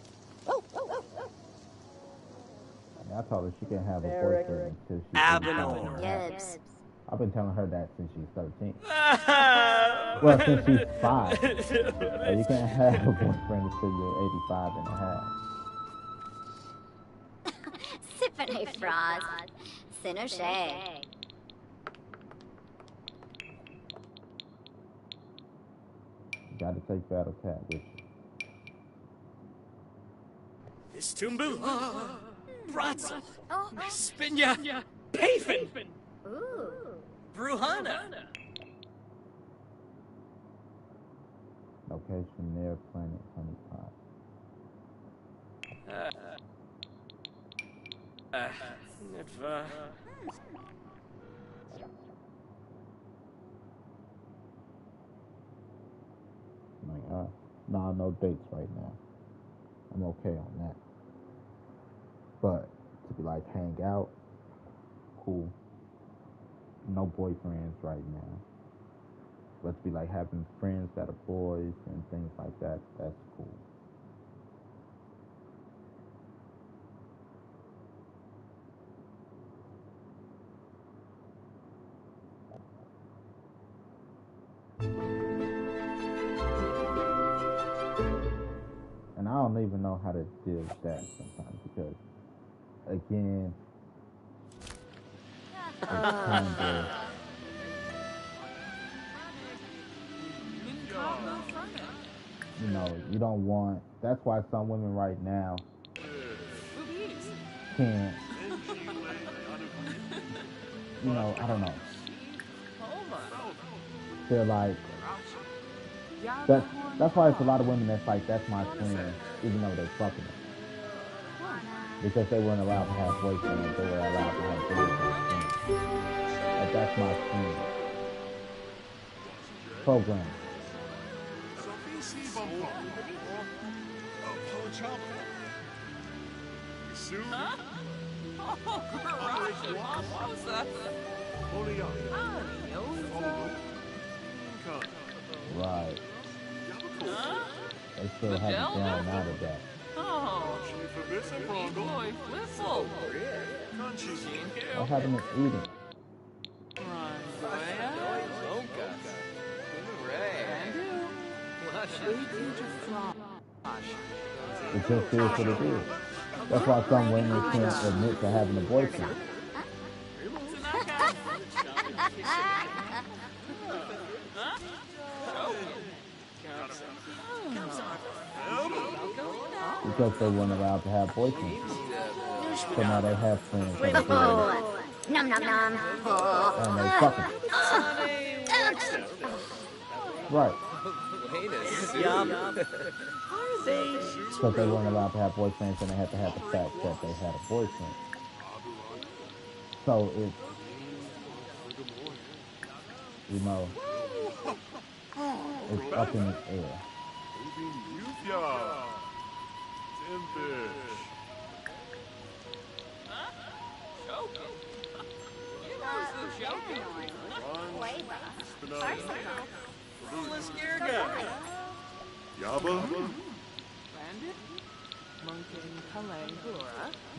I told her she can have a boyfriend until she's Abinor. 85. Yibs. I've been telling her that since she's 13. Well, Well, since she's 5. So you can't have a boyfriend until you're 85 and a half. Sippin' Frost. Sinoshe. You gotta take Battle Cat with you. Istumbu. Bratzel. Oh. Spinya. Pafin. Ooh. Bruhana. Location near Planet Honeypot. Nitva. Like, nah, no dates right now. I'm okay on that. But to be like hang out, cool. No boyfriends right now. But to be like having friends that are boys and things like that, that's cool. And I don't even know how to deal with that sometimes because, again, it's kind of, you know, you don't want, that's why some women right now can't, you know, I don't know, they're like, that's why it's a lot of women that's like, that's my friend, even though they're fucking her. Because they weren't allowed to have boyfriends, they were allowed to have boyfriends. Like, that's my friend. Program. Right. They still haven't grown out of that. What happened to eating? It just is what it is. That's why some women can't admit to having a boyfriend. Because they weren't allowed to have boyfriends. So now they have friends. Oh. Nom nom nom. Oh. And they fucking. Right. Because they weren't allowed to have boyfriends and they had to have the fact that they had a boyfriend. So it's, you know, it's up in the air.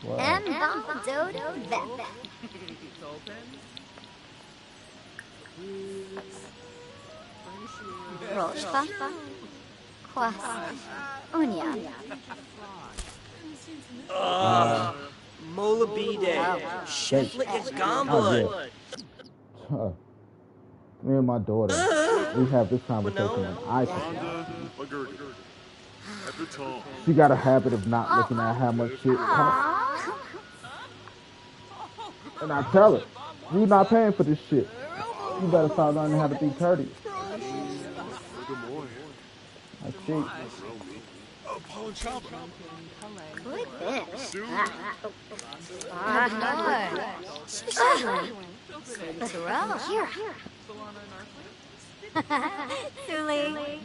What? And Dodo Vet. Roshpa. Quas. Unya. Molabide. Shiflet Gomblin. Me and my daughter, we have this conversation when I can. She got a habit of not looking at how much shit. And I tell her, you not paying for this shit. You better start learning how to be courteous. I see. Good fish. Terrell. Here. Suli.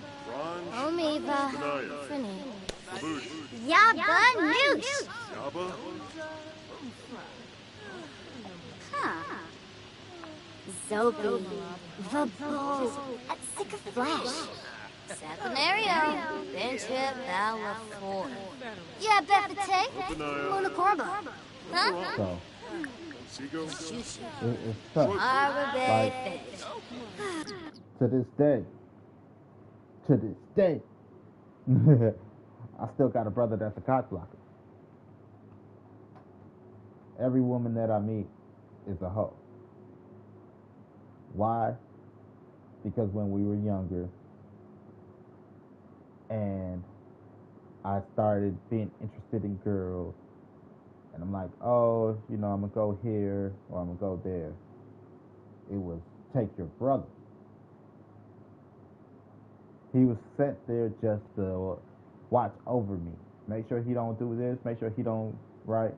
Omiva. Finny. Yaba Nooch. Huh. Zobi. Vabol. At sick of flesh. Saponario. Benchip Valafor. Yeah, Bethate. Monocorba. Huh? So, it's tough. Like, to this day, I still got a brother that's a cock blocker. Every woman that I meet is a hoe. Why? Because when we were younger and I started being interested in girls, and I'm like, oh, you know, I'm going to go here or I'm going to go there. It was take your brother. He was sent there just to watch over me. Make sure he don't do this. Make sure he don't, right?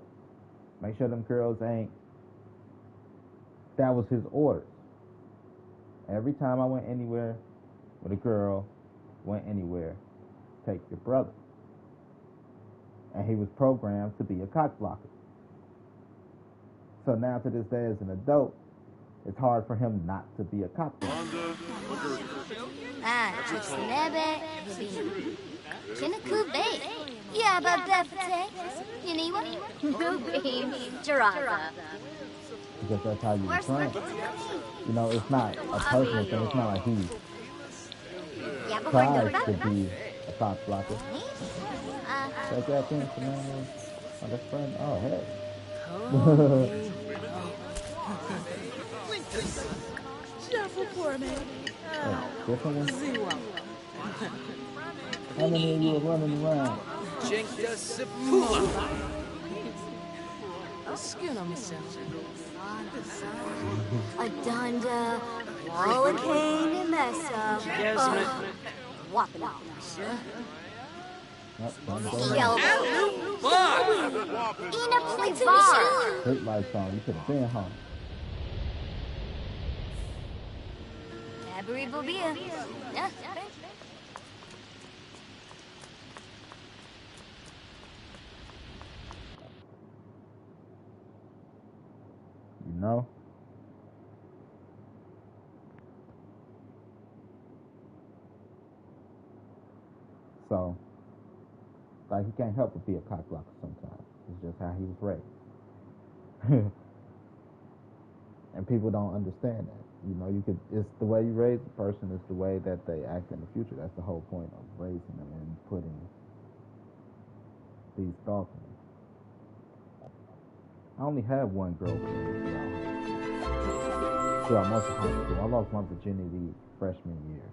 Make sure them girls ain't. That was his orders. Every time I went anywhere with a girl, went anywhere, take your brother. And he was programmed to be a cock blocker. So now to this day as an adult, it's hard for him not to be a cock blocker. Chisnebe. Chinakube. Yaba Bethate. Yaniwa. Mubim. Jaraza. Because that's how you were trained. You know, it's not a personal thing. It's not like he tries to be a cock blocker. Take that thing for me. My best friend. Oh, hey. Different one? How many of you are running around? Adonda. Rollicane and Mesa. Whopping out. Ina Plivar. Great lights on. You could have been home. Abri Bobia. Yeah. You know? So, like, he can't help but be a cock blocker sometimes. It's just how he was raised. And people don't understand that. You know, it's the way you raise a person, it's the way that they act in the future. That's the whole point of raising them and putting these thoughts in them. I only had one girlfriend throughout most of high school. I lost my virginity freshman year.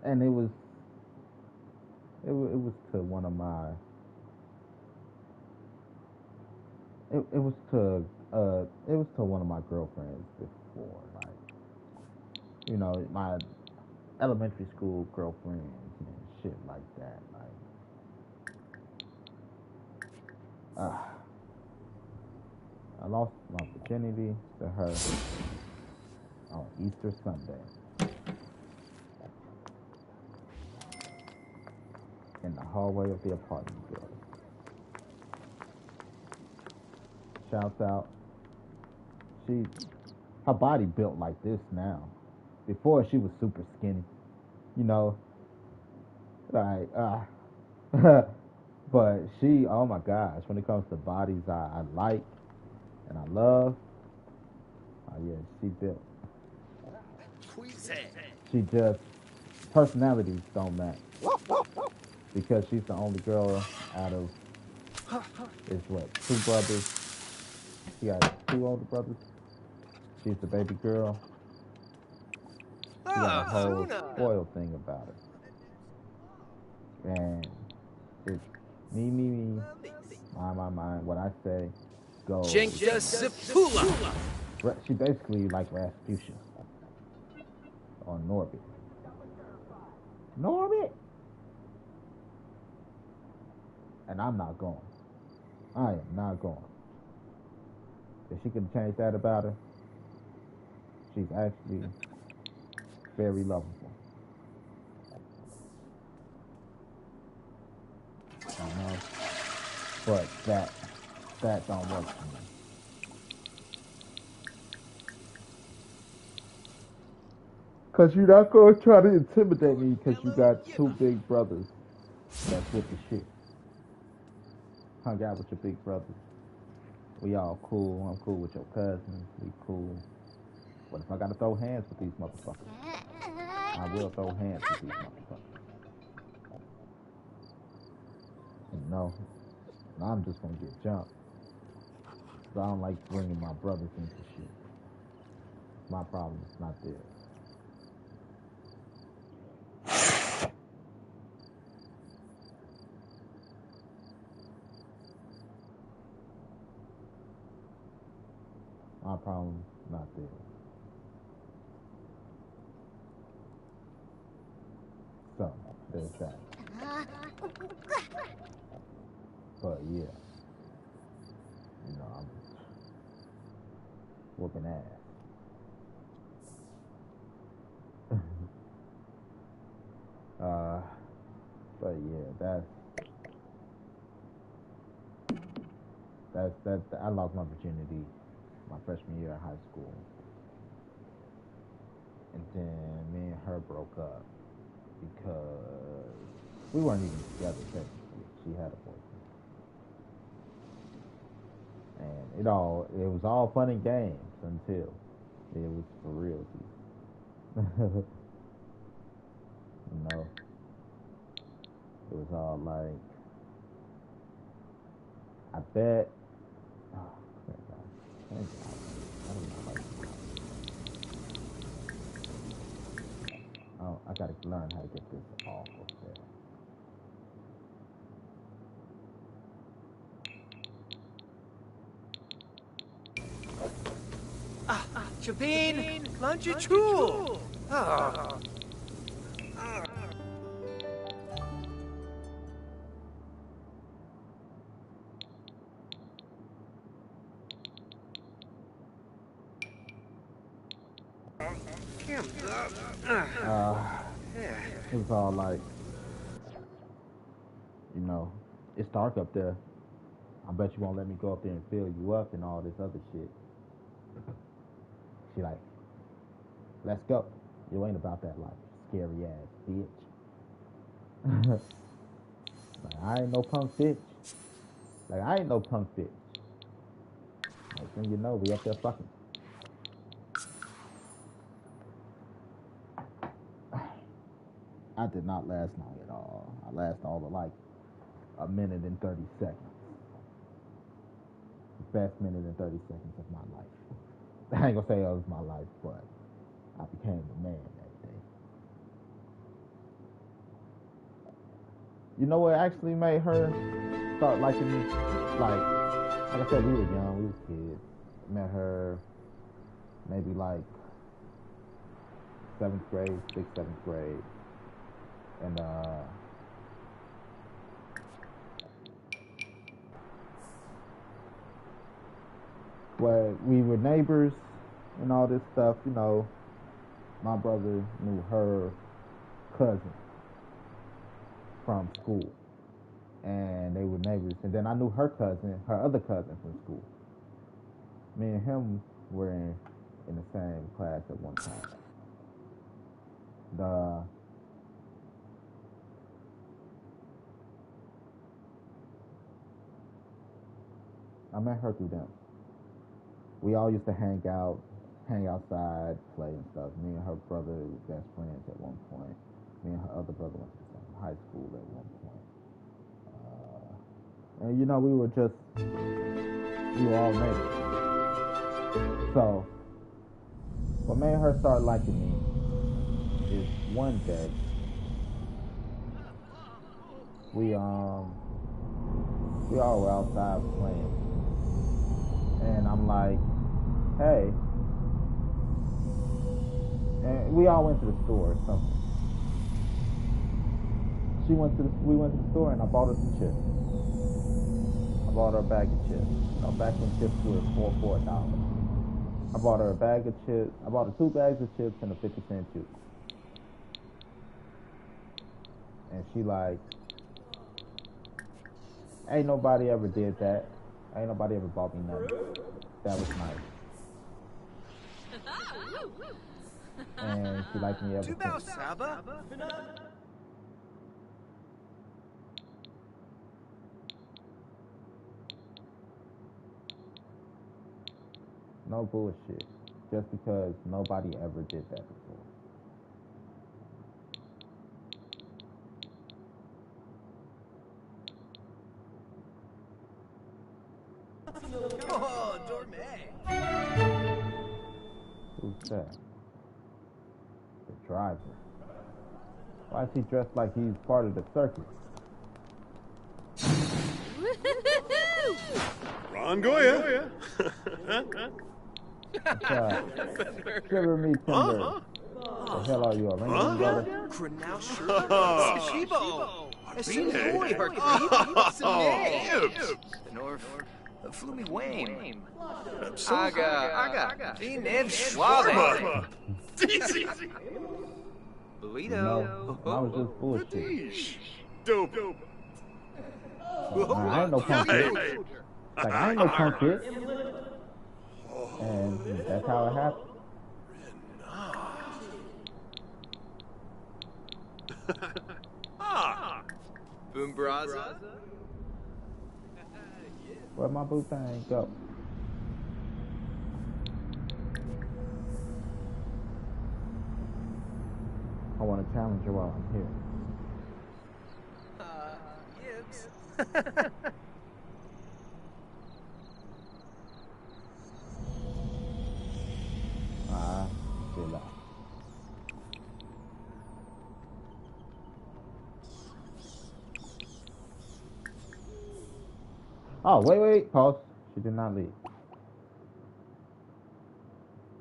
And it was to one of my it was to one of my girlfriends before, like, you know, my elementary school girlfriends and shit like that. Like, I lost my virginity to her on Easter Sunday. In the hallway of the apartment building. Shouts out. Her body built like this now. Before she was super skinny. You know. Like, but she, oh my gosh, when it comes to bodies I like and I love, oh yeah, she built. She just, personalities don't match. Because she's the only girl out of, is what, 2 brothers. She got 2 older brothers. She's the baby girl. She got a whole spoiled thing about it. And it's me, my, what I say goes. Jinkta Sipula. She basically like Rasputia on Norbit. Norbit! And I'm not going. I am not going. If she could change that about her, she's actually very lovable. You know? But that don't work for me. Cause you're not gonna try to intimidate me because you got two big brothers that's with the shit. Hung out with your big brothers. We all cool. I'm cool with your cousins. We cool. What if I gotta throw hands with these motherfuckers? I will throw hands with these motherfuckers. You know, I'm just gonna get jumped. So I don't like bringing my brothers into shit. My problem is not theirs. My problem is not theirs. So, there's that. But yeah, you know, I'm whooping ass. But yeah, that's I lost my virginity my freshman year of high school, and then me and her broke up because we weren't even together technically. She had a boyfriend, and it was all fun and games until it was for real. You know, it was all like, I bet. I gotta learn how to get this off of there. Jabin, Lanjichu. It was all like, you know, it's dark up there. I bet you won't let me go up there and fill you up and all this other shit. She like, let's go. You ain't about that life, scary ass bitch. Like, I ain't no punk bitch. Like, Next thing you know, we up there fucking. I did not last long at all. I lasted all of like a minute and 30 seconds. The best minute and 30 seconds of my life. I ain't gonna say it was my life, but I became the man that day. You know what actually made her start liking me? Like I said, we were young, we was kids. I met her maybe like 7th grade, 6th, 7th grade. And well, we were neighbors and all this stuff, you know. My brother knew her cousin from school, and they were neighbors. And then I knew her other cousin from school. Me and him were in the same class at one time. I met her through them. We all used to hang outside, play and stuff. Me and her brother were best friends at one point. Me and her other brother went to the same high school at one point. And you know, we were all neighbors. So, what made her start liking me is one day we all were outside playing, and I'm like, hey, and we all went to the store or something. We went to the store, and I bought her some chips. I bought her a bag of chips. You know, back when chips were $4. I bought her a bag of chips. I bought her 2 bags of chips and a 50-cent juice. And she like, ain't nobody ever did that. Ain't nobody ever bought me nothing. That was nice. And she liked me ever since. No bullshit. Just because nobody ever did that before. Oh, Dorme. Who's that? The driver. Why is he dressed like he's part of the circus? Ron Goya. Shiver me timber. The hell are you, a ringing brother? Flumi Wayne. Aga. Nev Schwabe. Burrito. I was just bullshit. Dope. I ain't no punk kid. Like, I ain't no punk kid. And that's how it happened. Boombraza. Where'd my boo thing go? I want to challenge you while I'm here. Yips. Chill out. Oh, wait, pause. She did not leave.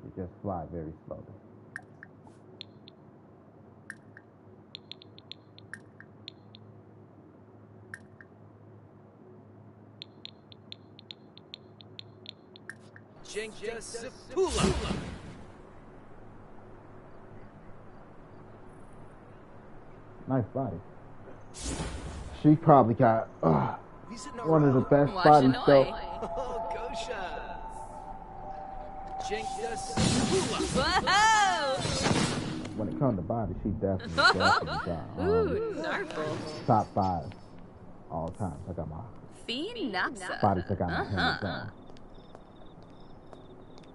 She just fly very slowly. Geopolitical. Nice body. She probably got one of the best bodies though. Oh, Gosha. Whoa! When it comes to body, she definitely got top 5 all time. I got my bodies I got my hands on.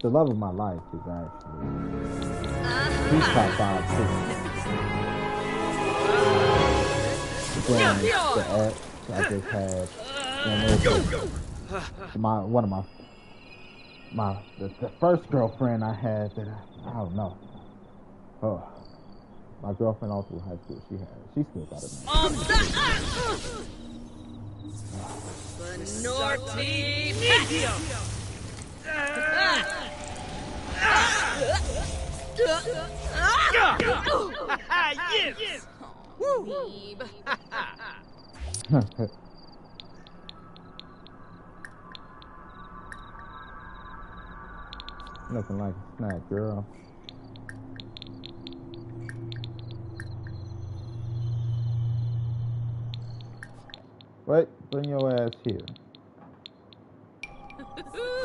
The love of my life is actually she's top 5 too. The ex I just had, and the first girlfriend I had that I don't know. Oh, my girlfriend all through high school, she still got it. Norty Medium. Yes. Woo. Looking like a snack, girl. Wait, bring your ass here.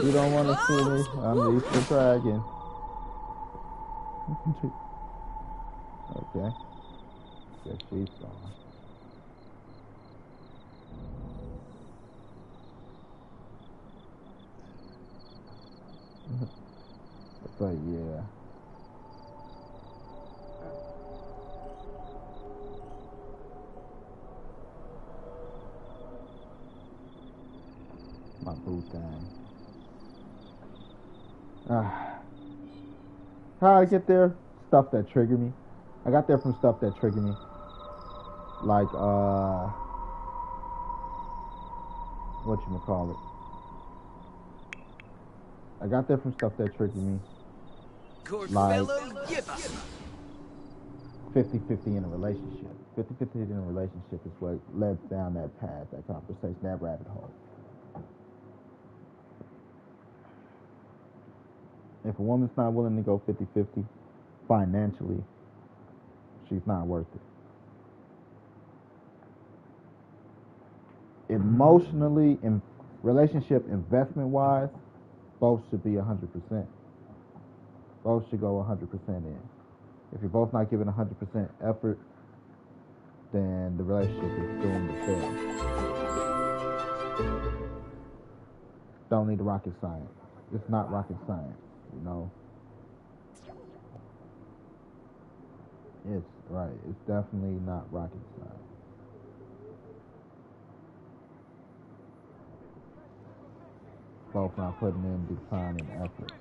You don't want to see me? I'm Easter Dragon. Okay. Guess she's gone. But yeah. My boo thing. How I get there? Stuff that trigger me. I got there from stuff that triggered me. Like, whatchamacallit. I got there from stuff that triggered me. Like, 50-50 in a relationship. 50-50 in a relationship is what led down that path, that conversation, that rabbit hole. If a woman's not willing to go 50-50 financially, she's not worth it. Emotionally, in relationship investment-wise, both should be 100%. Both should go 100% in. If you're both not giving 100% effort, then the relationship is doomed to fail. Don't need rocket science. It's not rocket science, you know. It's right. It's definitely not rocket science. Both not putting in the time and effort.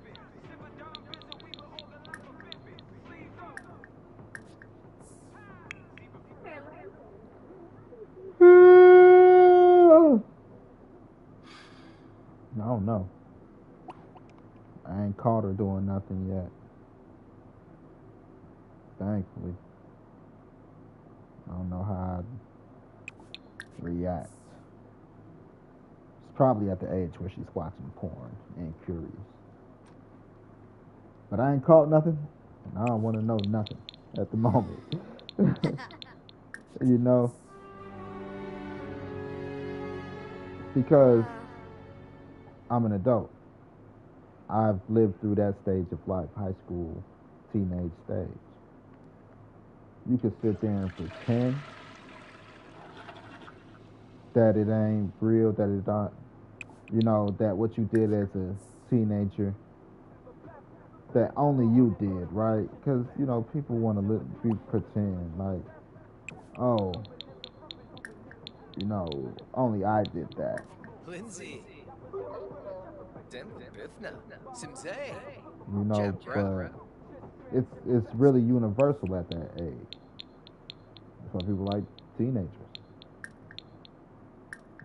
I don't know. I ain't caught her doing nothing yet. Thankfully. I don't know how I'd react. It's probably at the age where she's watching porn and curious. But I ain't caught nothing, and I don't want to know nothing at the moment. You know? Because I'm an adult. I've lived through that stage of life, high school, teenage stage. You could sit there and pretend that it ain't real, that it not, you know, that what you did as a teenager, that only you did, right? Because, you know, people want to pretend like, oh, you know, only I did that. Lindsay. You know, but it's really universal at that age. Some people like teenagers.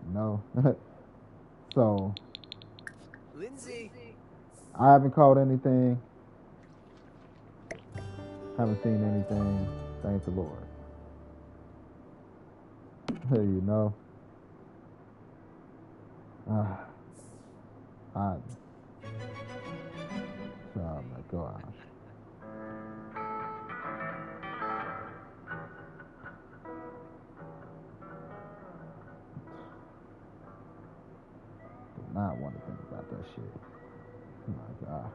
You know? So, Lindsay. I haven't caught anything. Haven't seen anything. Thank the Lord. You know? So I'm like, gosh. Do not want to think about that shit. Oh my God.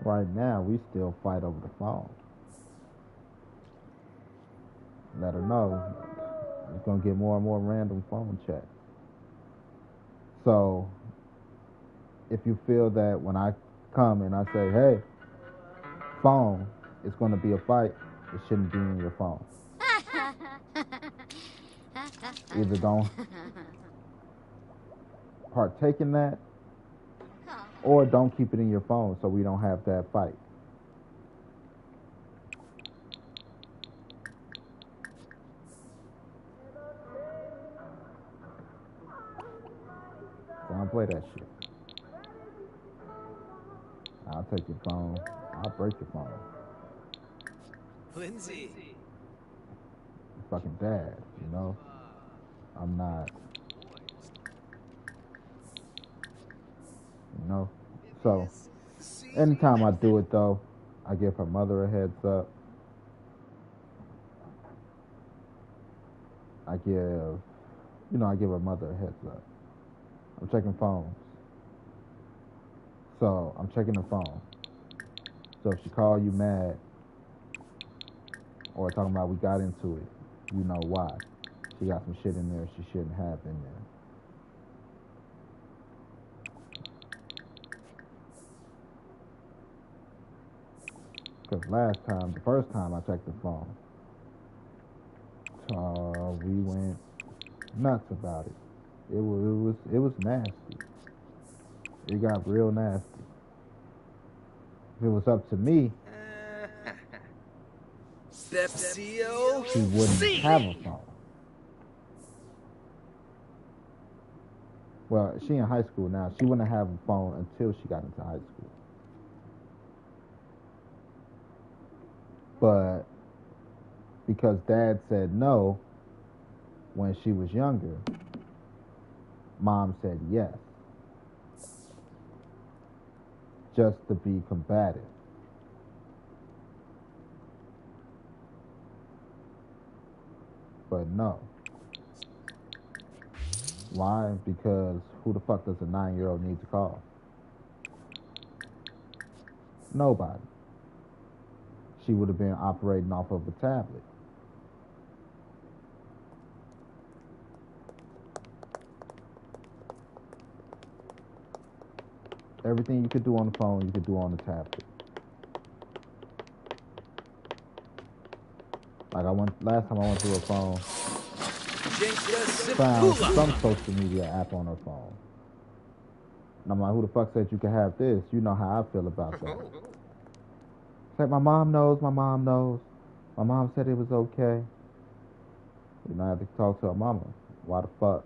Right now, we still fight over the phone. Let her know it's gonna get more and more random phone checks. So, if you feel that when I come and I say, hey, phone, it's gonna be a fight, it shouldn't be in your phone. Either don't partake in that, or don't keep it in your phone so we don't have that fight. Don't play that shit. I'll take your phone. I'll break your phone. Lindsay. You're fucking dad, you know? I'm not. You know? So, anytime I do it though, I give her mother a heads up. I give her mother a heads up. I'm checking phones. So, I'm checking the phone. So if she call you mad, or talking about we got into it, you know why. She got some shit in there she shouldn't have in there. Because the first time I checked the phone, we went nuts about it. It was nasty. It got real nasty. If it was up to me, Pepsi-O. she wouldn't have a phone. Well, she in high school now. She wouldn't have a phone until she got into high school. But because dad said no when she was younger, mom said yes. Just to be combative. But no. Why? Because who the fuck does a 9-year-old need to call? Nobody. She would have been operating off of a tablet. Everything you could do on the phone, you could do on the tablet. Like last time I went through her phone, found some social media app on her phone. And I'm like, who the fuck said you could have this? You know how I feel about that. It's like, my mom knows. My mom said it was okay. You know, I had to talk to her mama. Why the fuck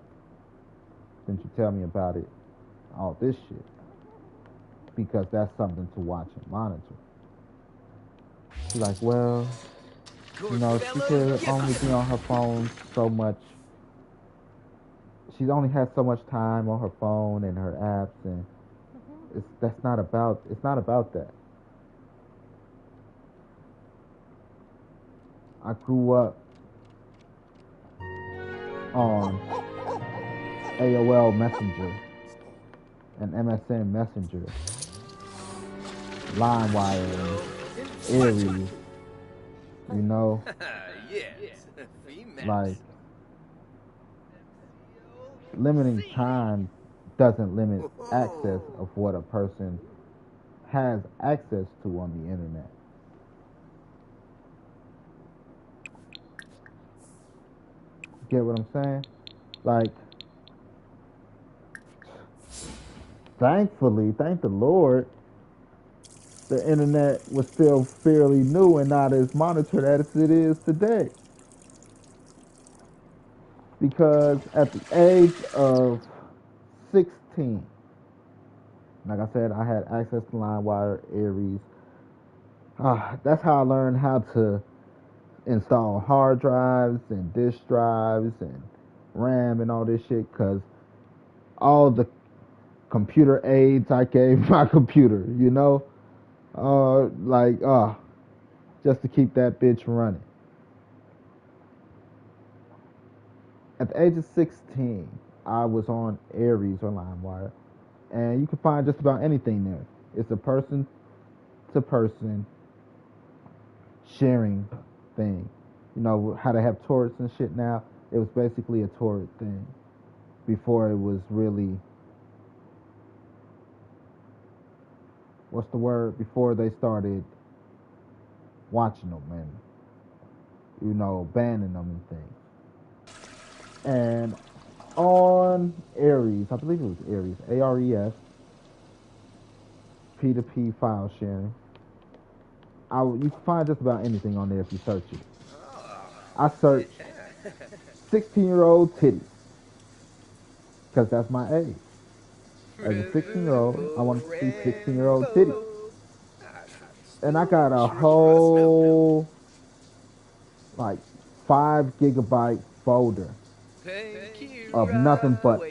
didn't you tell me about it? All this shit. Because that's something to watch and monitor. She's like, well, you know, she could only be on her phone so much. She only has so much time on her phone and her apps, and it's not about that. I grew up on AOL Messenger and MSN Messenger, LimeWire, and Aries, you know, Yes. like limiting time doesn't limit access of what a person has access to on the internet. Get what I'm saying? Like, thankfully, thank the Lord, the internet was still fairly new and not as monitored as it is today. Because at the age of 16, like I said, I had access to LimeWire, Aries. That's how I learned how to install hard drives and disk drives and RAM and all this shit, because all the computer aids I gave my computer, you know, just to keep that bitch running. At the age of 16, I was on Aries or LimeWire, and you can find just about anything there. It's a person-to-person sharing thing. You know how they have torrents and shit now? It was basically a torrent thing before it was really, what's the word? Before they started watching them and, you know, banning them and things. And on Aries, I believe it was Aries, ARES, P2P file sharing. You can find just about anything on there if you search it. I searched 16-year-old titties, because that's my age. As a 16-year-old, I wanted to see 16-year-old titties. And I got a whole, like, 5 gigabyte folder of nothing but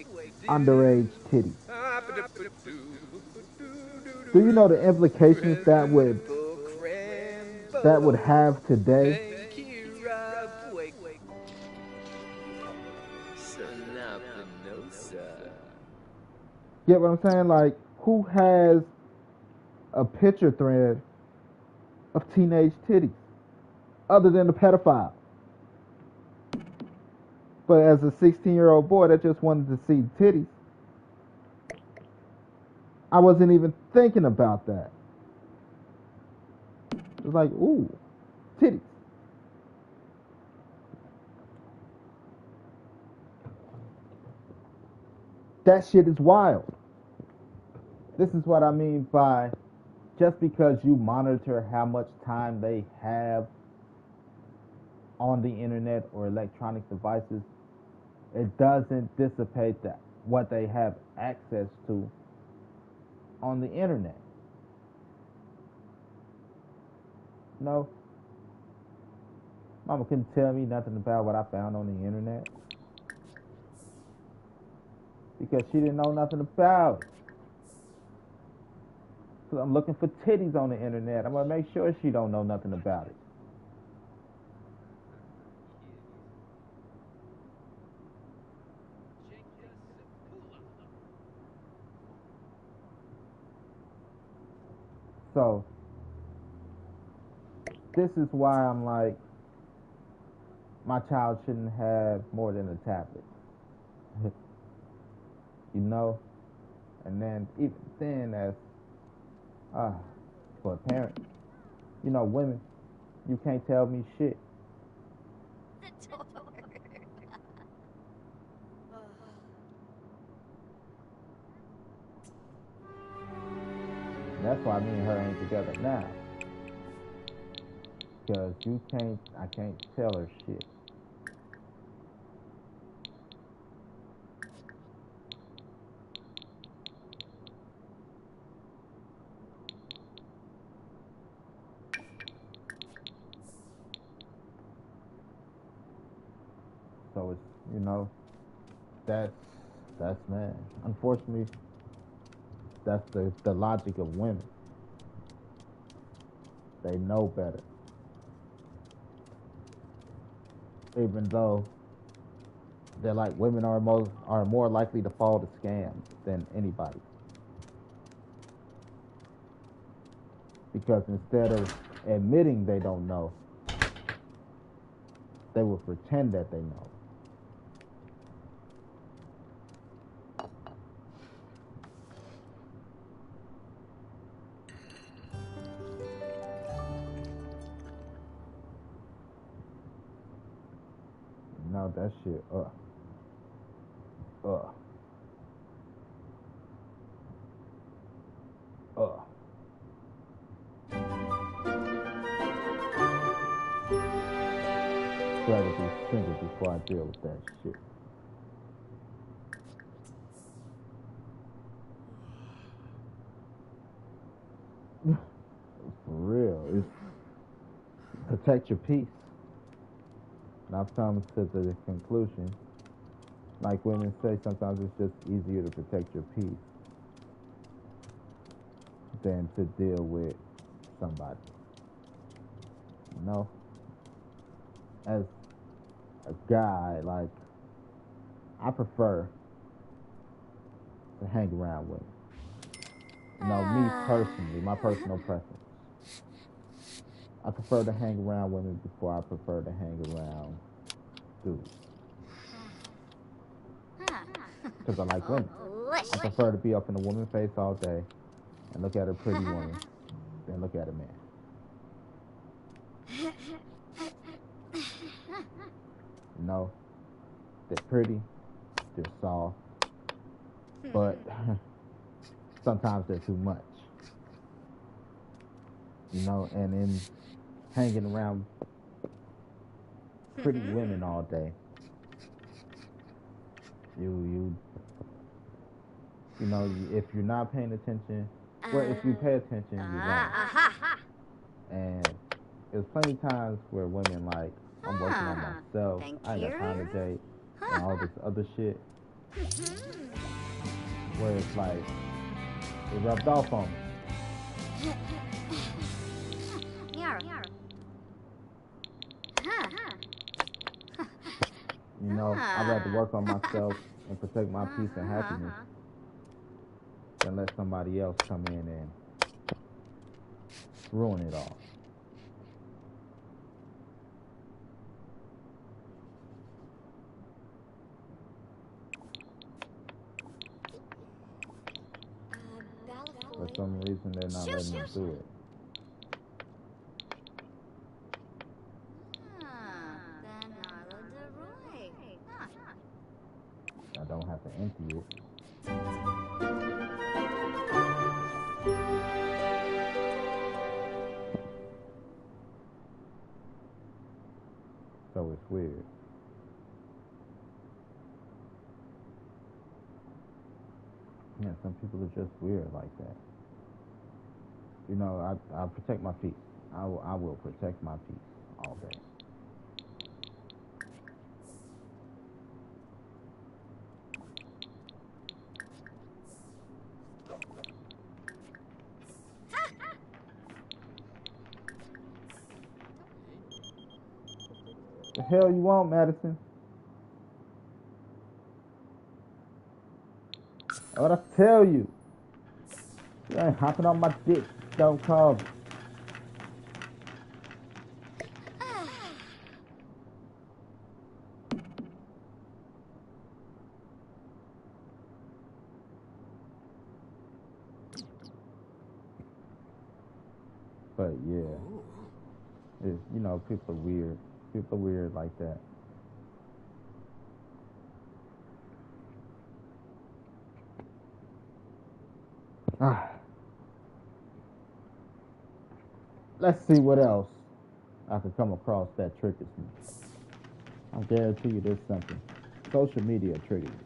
underage titties. Do you know the implications that would have today? Get what I'm saying? Like, who has a picture thread of teenage titties other than the pedophile? But as a 16-year-old boy that just wanted to see titties, I wasn't even thinking about that. It was like, ooh, titties. That shit is wild. This is what I mean by just because you monitor how much time they have on the internet or electronic devices, it doesn't dissipate that what they have access to on the internet. No, mama couldn't tell me nothing about what I found on the internet because she didn't know nothing about it. So I'm looking for titties on the internet. I'm gonna make sure she don't know nothing about it. So this is why I'm like, my child shouldn't have more than a tablet. You know? And then even then as for a parent, you know, women, you can't tell me shit. That's why me and her ain't together now. Because I can't tell her shit. So it's, you know, that's man. Unfortunately, that's the logic of women. They know better. Even though they're like, women are more likely to fall to scams than anybody. Because instead of admitting they don't know, they will pretend that they know. No, that shit, Rather be single before I deal with that shit. For real, it's protect your peace. And I've come to the conclusion, like women say, sometimes it's just easier to protect your peace than to deal with somebody. You know? As a guy, like, I prefer to hang around women. You know, me personally, my personal preference. I prefer to hang around women before I prefer to hang around dudes. Because I like women. I prefer to be up in a woman's face all day and look at a pretty woman than look at a man. You know, they're pretty, they're soft, but sometimes they're too much. You know, and in hanging around pretty women all day, you know, if you're not paying attention, well, if you pay attention, you learn. And there's plenty of times where women like, I'm working on myself, I ain't got time to date, and all this other shit, where it's like, it rubbed off on me. You know, I'd rather work on myself and protect my peace and happiness than let somebody else come in and ruin it all. For some reason, they're not letting me do it. I don't have to empty it. So it's weird. Yeah, some people are just weird like that. You know, I protect my peace. I will protect my peace all day. The hell you want, Madison? What I tell you? You ain't hopping on my dick. Don't call me. But yeah, it's, you know, people are weird. People are weird like that. Let's see what else I could come across that triggers me. I guarantee you there's something. Social media triggers me.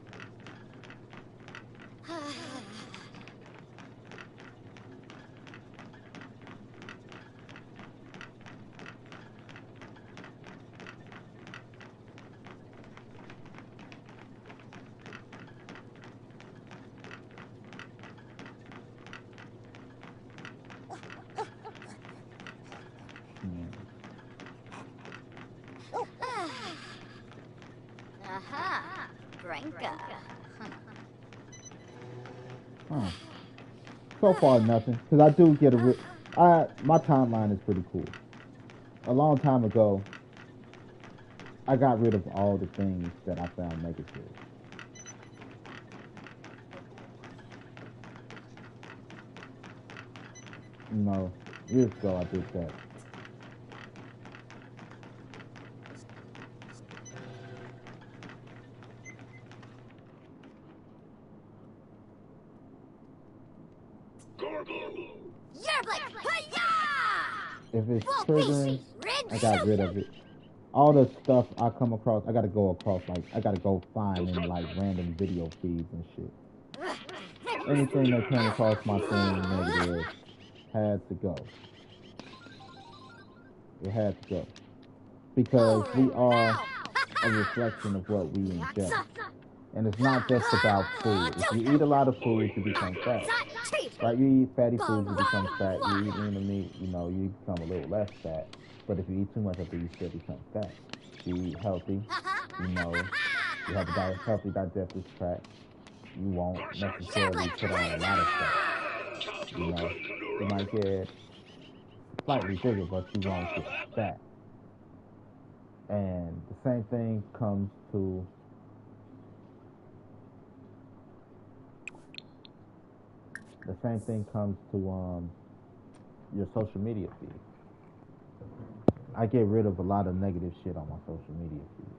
Aha. Branka. So far, nothing. Because I do get my timeline is pretty cool. A long time ago, I got rid of all the things that I found negative. You know, years ago I did that. If it's triggering, I got rid of it. All the stuff I come across, I gotta go find in like random video feeds and shit. Anything that came across my thing negative had to go. It had to go. Because we are a reflection of what we ingest. And it's not just about food. If you eat a lot of food, you become fat. Right? You eat fatty foods, you become fat. You eat lean meat, you know, you become a little less fat. But if you eat too much of it, you still become fat. If you eat healthy, you know, you have a healthy digestive tract, you won't necessarily put on a lot of fat. You know, you might get slightly bigger, but you won't get fat. And the same thing comes to your social media feed. I get rid of a lot of negative shit on my social media feed.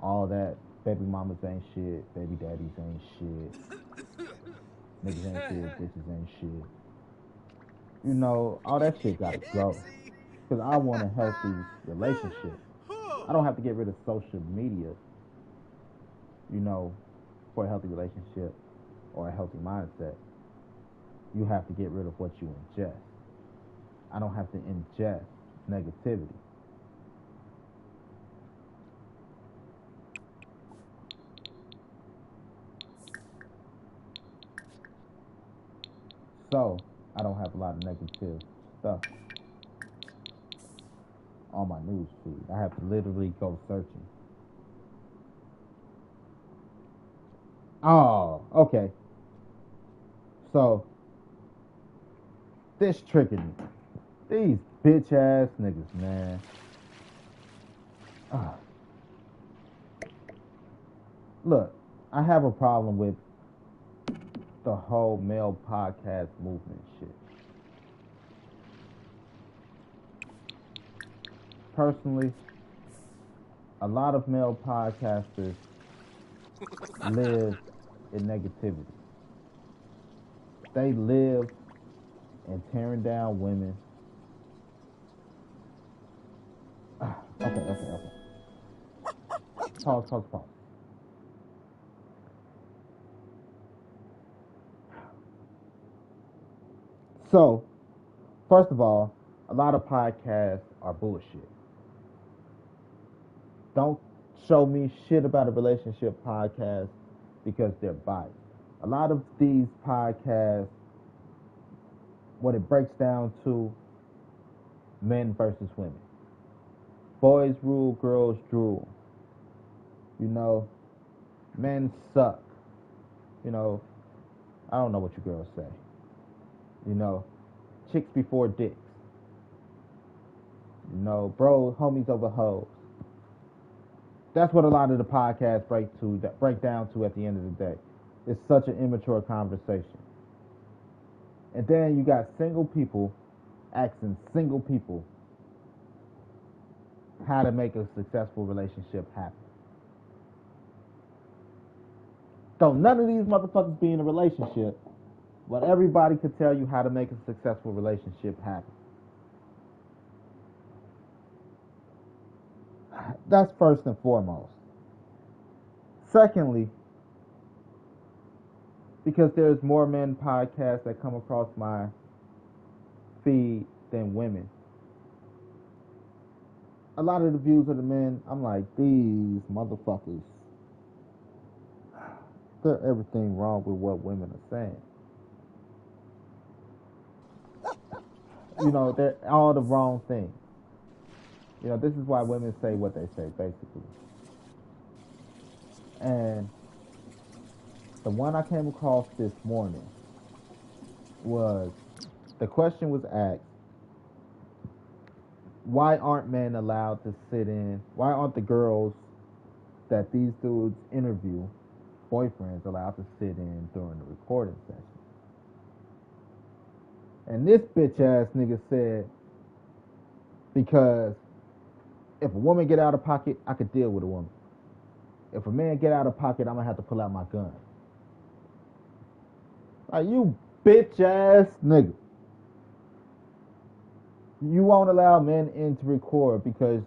All that baby mamas ain't shit, baby daddies ain't shit, niggas ain't shit, bitches ain't shit. You know, all that shit gotta go. Because I want a healthy relationship. I don't have to get rid of social media, you know, for a healthy relationship or a healthy mindset. You have to get rid of what you ingest. I don't have to ingest negativity. So, I don't have a lot of negative stuff on my news feed. I have to literally go searching. Oh, okay. So, this tricking me. These bitch ass niggas, man. Look, I have a problem with the whole male podcast movement shit. Personally, a lot of male podcasters live in negativity. They live in tearing down women. Okay. Pause. So, first of all, a lot of podcasts are bullshit. Don't show me shit about a relationship podcast because they're biased. A lot of these podcasts, what it breaks down to, men versus women. Boys rule, girls drool. You know, men suck. You know, I don't know what you girls say. You know, chicks before dicks. You know, bros, homies over hoes. That's what a lot of the podcasts break down to at the end of the day. It's such an immature conversation. And then you got single people asking single people how to make a successful relationship happen. So none of these motherfuckers be in a relationship, but everybody could tell you how to make a successful relationship happen. That's first and foremost. Secondly, because there's more men podcasts that come across my feed than women. A lot of the views of the men, I'm like, these motherfuckers, there's everything wrong with what women are saying. You know, they're all the wrong things. You know, this is why women say what they say, basically. And the one I came across this morning was, the question was asked, why aren't men allowed to sit in, why aren't the girls that these dudes interview, boyfriends, allowed to sit in during the recording session? And this bitch ass nigga said, because if a woman get out of pocket, I could deal with a woman. If a man get out of pocket, I'm gonna have to pull out my gun. Like, you bitch ass nigga. You won't allow men in to record because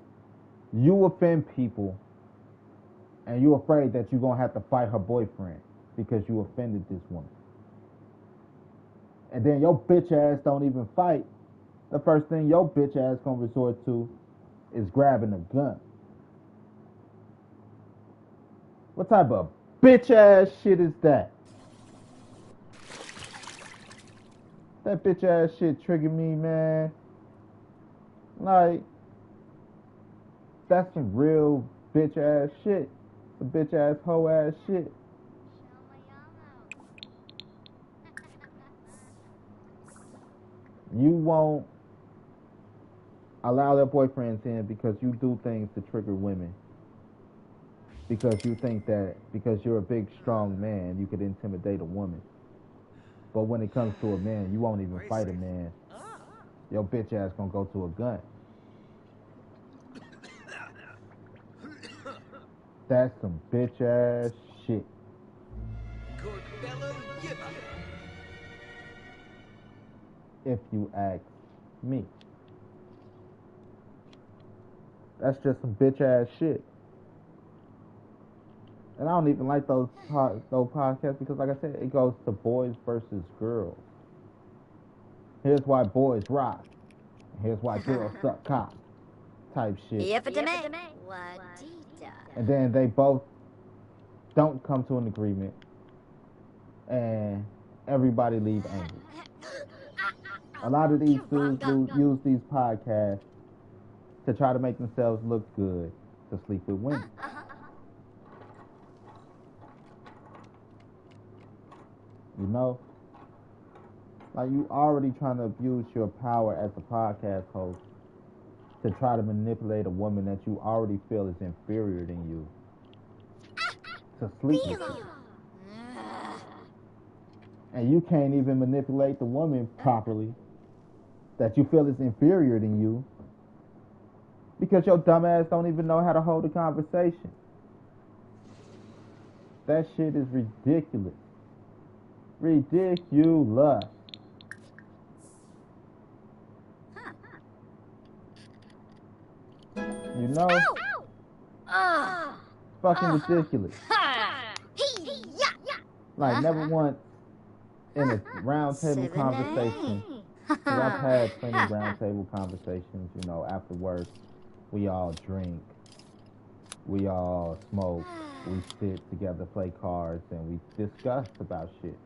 you offend people and you're afraid that you're gonna have to fight her boyfriend because you offended this woman. And then your bitch ass don't even fight. The first thing your bitch ass gonna resort to is grabbing a gun. What type of bitch ass shit is that? That bitch ass shit triggered me, man. Like, that's some real bitch ass shit. The bitch ass hoe ass shit. You won't allow their boyfriends in because you do things to trigger women. Because you think that because you're a big, strong man, you could intimidate a woman. But when it comes to a man, you won't even fight a man. Your bitch ass gonna go to a gun. That's some bitch ass shit. If you ask me. That's just some bitch ass shit. And I don't even like those podcasts because, like I said, it goes to boys versus girls. Here's why boys rock. Here's why girls suck cock. Type shit. And then they both don't come to an agreement. And everybody leave angry. A lot of these dudes use these podcasts to try to make themselves look good to sleep with women. You know? Like, you already trying to abuse your power as a podcast host to try to manipulate a woman that you already feel is inferior than you to sleep with you. And you can't even manipulate the woman properly that you feel is inferior than you because your dumb ass don't even know how to hold a conversation. That shit is ridiculous. Ridiculous. You know? Fucking ridiculous. Like, never once in a round table conversation, because I've had plenty of round table conversations, you know, after work. We all drink, we all smoke, we sit together, play cards, and we discuss about shit.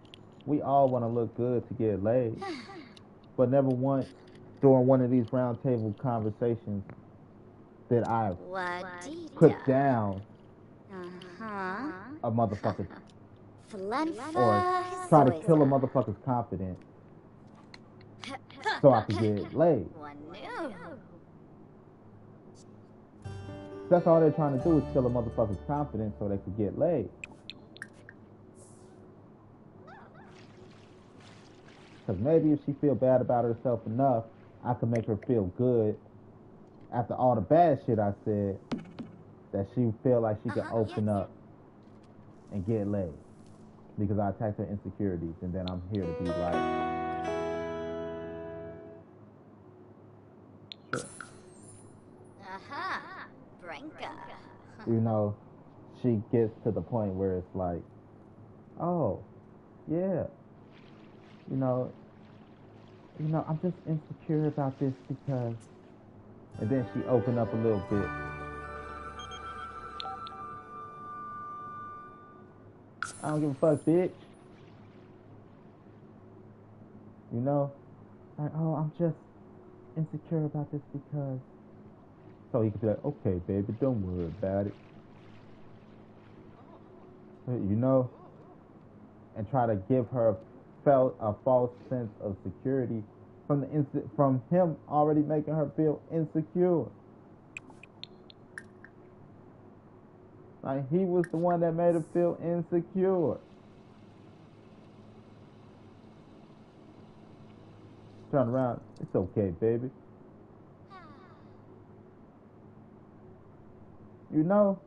We all want to look good to get laid, but never once during one of these round table conversations did I put down a motherfucker or try to kill a motherfucker's confidence so I could get laid. That's all they're trying to do is kill a motherfucker's confidence so they could get laid. Because maybe if she feel bad about herself enough, I could make her feel good after all the bad shit I said, that she feel like she could open up and get laid. Because I attacked her insecurities, and then I'm here to be like, sure. You know, she gets to the point where it's like, oh, yeah, you know, I'm just insecure about this because, and then she opened up a little bit. I don't give a fuck, bitch. You know, like, oh, I'm just insecure about this because. So he could be like, okay, baby, don't worry about it. You know, and try to give her a false sense of security from him already making her feel insecure. Like, he was the one that made her feel insecure. Turn around, it's okay, baby. You know,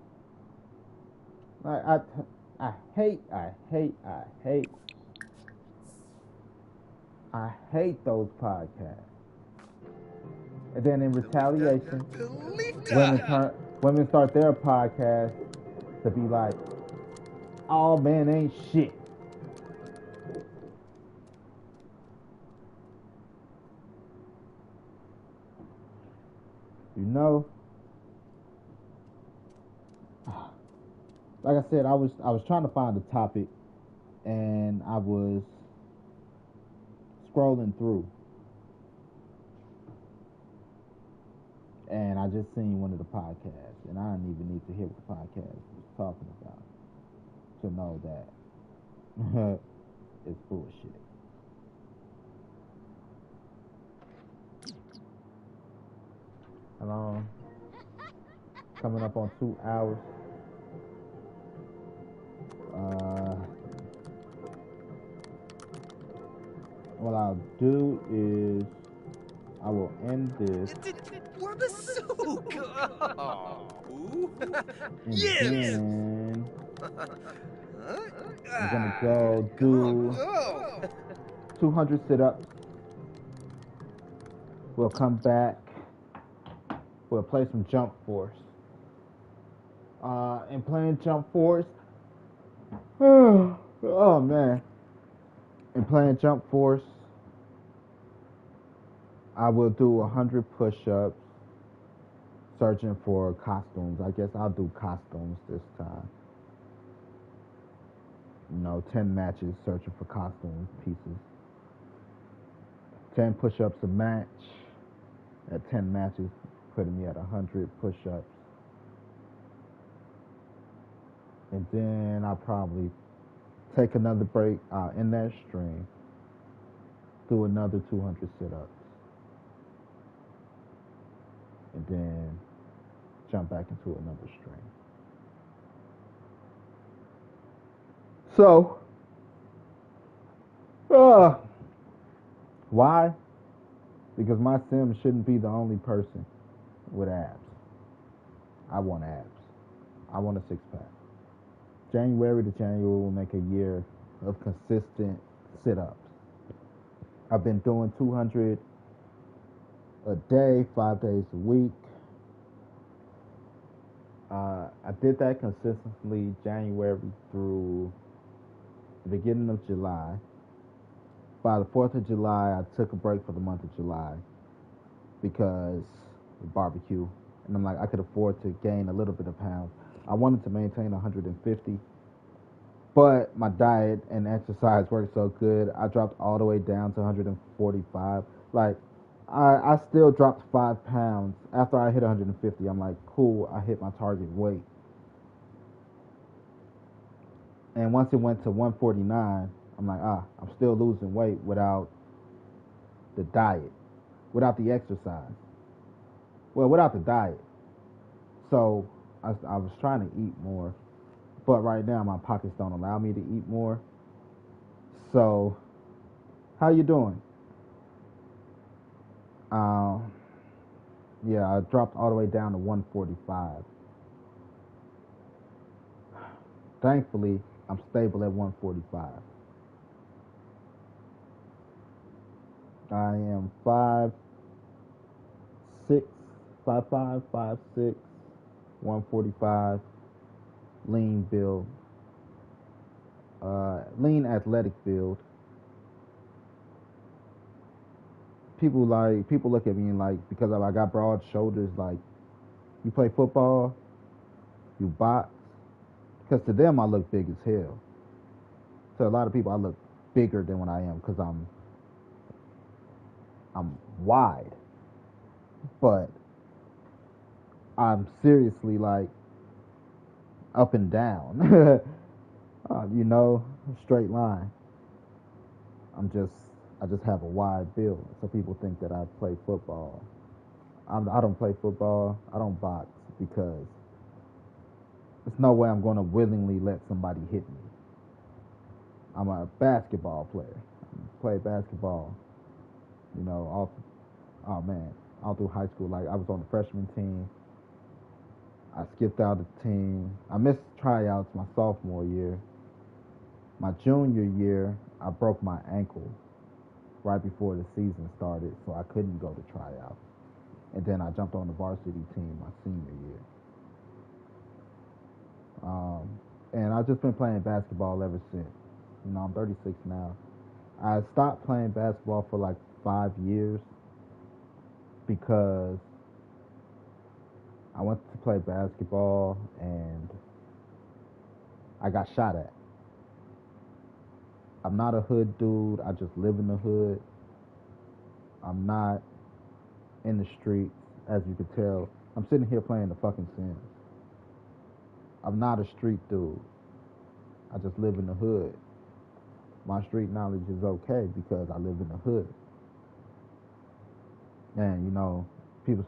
like, I hate those podcasts. And then in retaliation, women start their podcast to be like, all men ain't shit. You know, like I said, I was trying to find a topic, and I was scrolling through, and I just seen one of the podcasts, and I didn't even need to hear what the podcast was talking about to know that it's bullshit. Hello, coming up on 2 hours. What I'll do is I will end this. And then I'm gonna go do 200 sit-ups. We'll come back. We'll play some Jump Force. And playing Jump Force. Oh man. And playing Jump Force, I will do 100 push-ups, searching for costumes. I guess I'll do costumes this time. 10 matches searching for costume pieces. 10 push-ups a match. At 10 matches, putting me at 100 push-ups. And then I'll probably take another break in that stream. Do another 200 sit-ups. And then jump back into another stream. So, why? Because my sim shouldn't be the only person with abs. I want abs. I want a six-pack. January to January will make a year of consistent sit-ups. I've been doing 200 a day, 5 days a week. I did that consistently January through the beginning of July. By the 4th of July, I took a break for the month of July because of barbecue. And I'm like, I could afford to gain a little bit of pounds. I wanted to maintain 150, but my diet and exercise worked so good, I dropped all the way down to 145. Like, I still dropped 5 pounds after I hit 150. I'm like, cool, I hit my target weight. And once it went to 149, I'm like, I'm still losing weight without the diet, without the exercise. Well, without the diet. So I was trying to eat more, but right now my pockets don't allow me to eat more. So, how you doing? Yeah, I dropped all the way down to 145. Thankfully, I'm stable at 145. I am 5'6", 5'5", 5'6", 145, lean build, lean athletic build. People look at me and like, because I got broad shoulders, like, you play football, you box, because to them I look big as hell. To a lot of people I look bigger than what I am because I'm wide, but I'm seriously like up and down, straight line. I just have a wide build, so people think that I play football. I don't play football. I don't box because there's no way I'm going to willingly let somebody hit me. I'm a basketball player. I play basketball, all through high school. Like, I was on the freshman team. I skipped out of the team. I missed tryouts my sophomore year. My junior year, I broke my ankle right before the season started, so I couldn't go to tryouts. And then I jumped on the varsity team my senior year. And I've just been playing basketball ever since. I'm 36 now. I stopped playing basketball for like 5 years because I went to play basketball and I got shot at. I'm not a hood dude. I just live in the hood. I'm not in the streets, as you can tell. I'm sitting here playing the fucking Sims. I'm not a street dude. I just live in the hood. My street knowledge is okay because I live in the hood. And, people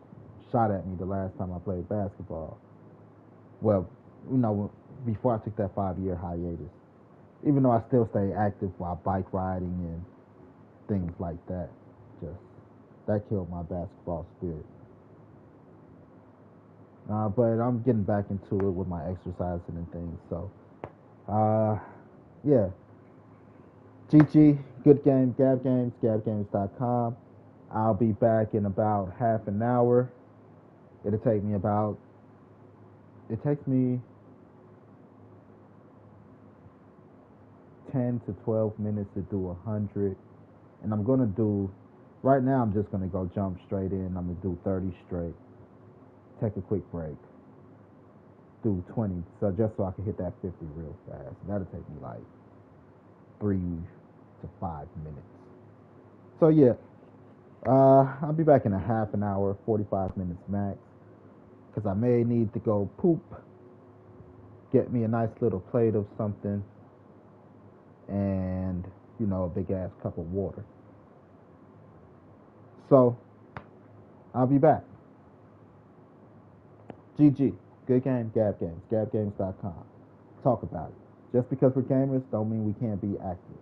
shot at me the last time I played basketball. Well, before I took that 5-year hiatus. Even though I still stay active while bike riding and things like that. That killed my basketball spirit. But I'm getting back into it with my exercising and things. So, yeah. GG, good game, Gab Games, gabgames.com. I'll be back in about half an hour. It takes me 10 to 12 minutes to do 100. And I'm going to do, right now I'm just going to go jump straight in. I'm going to do 30 straight. Take a quick break. Do 20, just so I can hit that 50 real fast. That'll take me like 3 to 5 minutes. So yeah, I'll be back in a half an hour, 45 minutes max, because I may need to go poop, get me a nice little plate of something, and a big ass cup of water. So I'll be back. GG, good game, Gab Games, gabgames.com. Talk about it. Just because we're gamers don't mean we can't be active.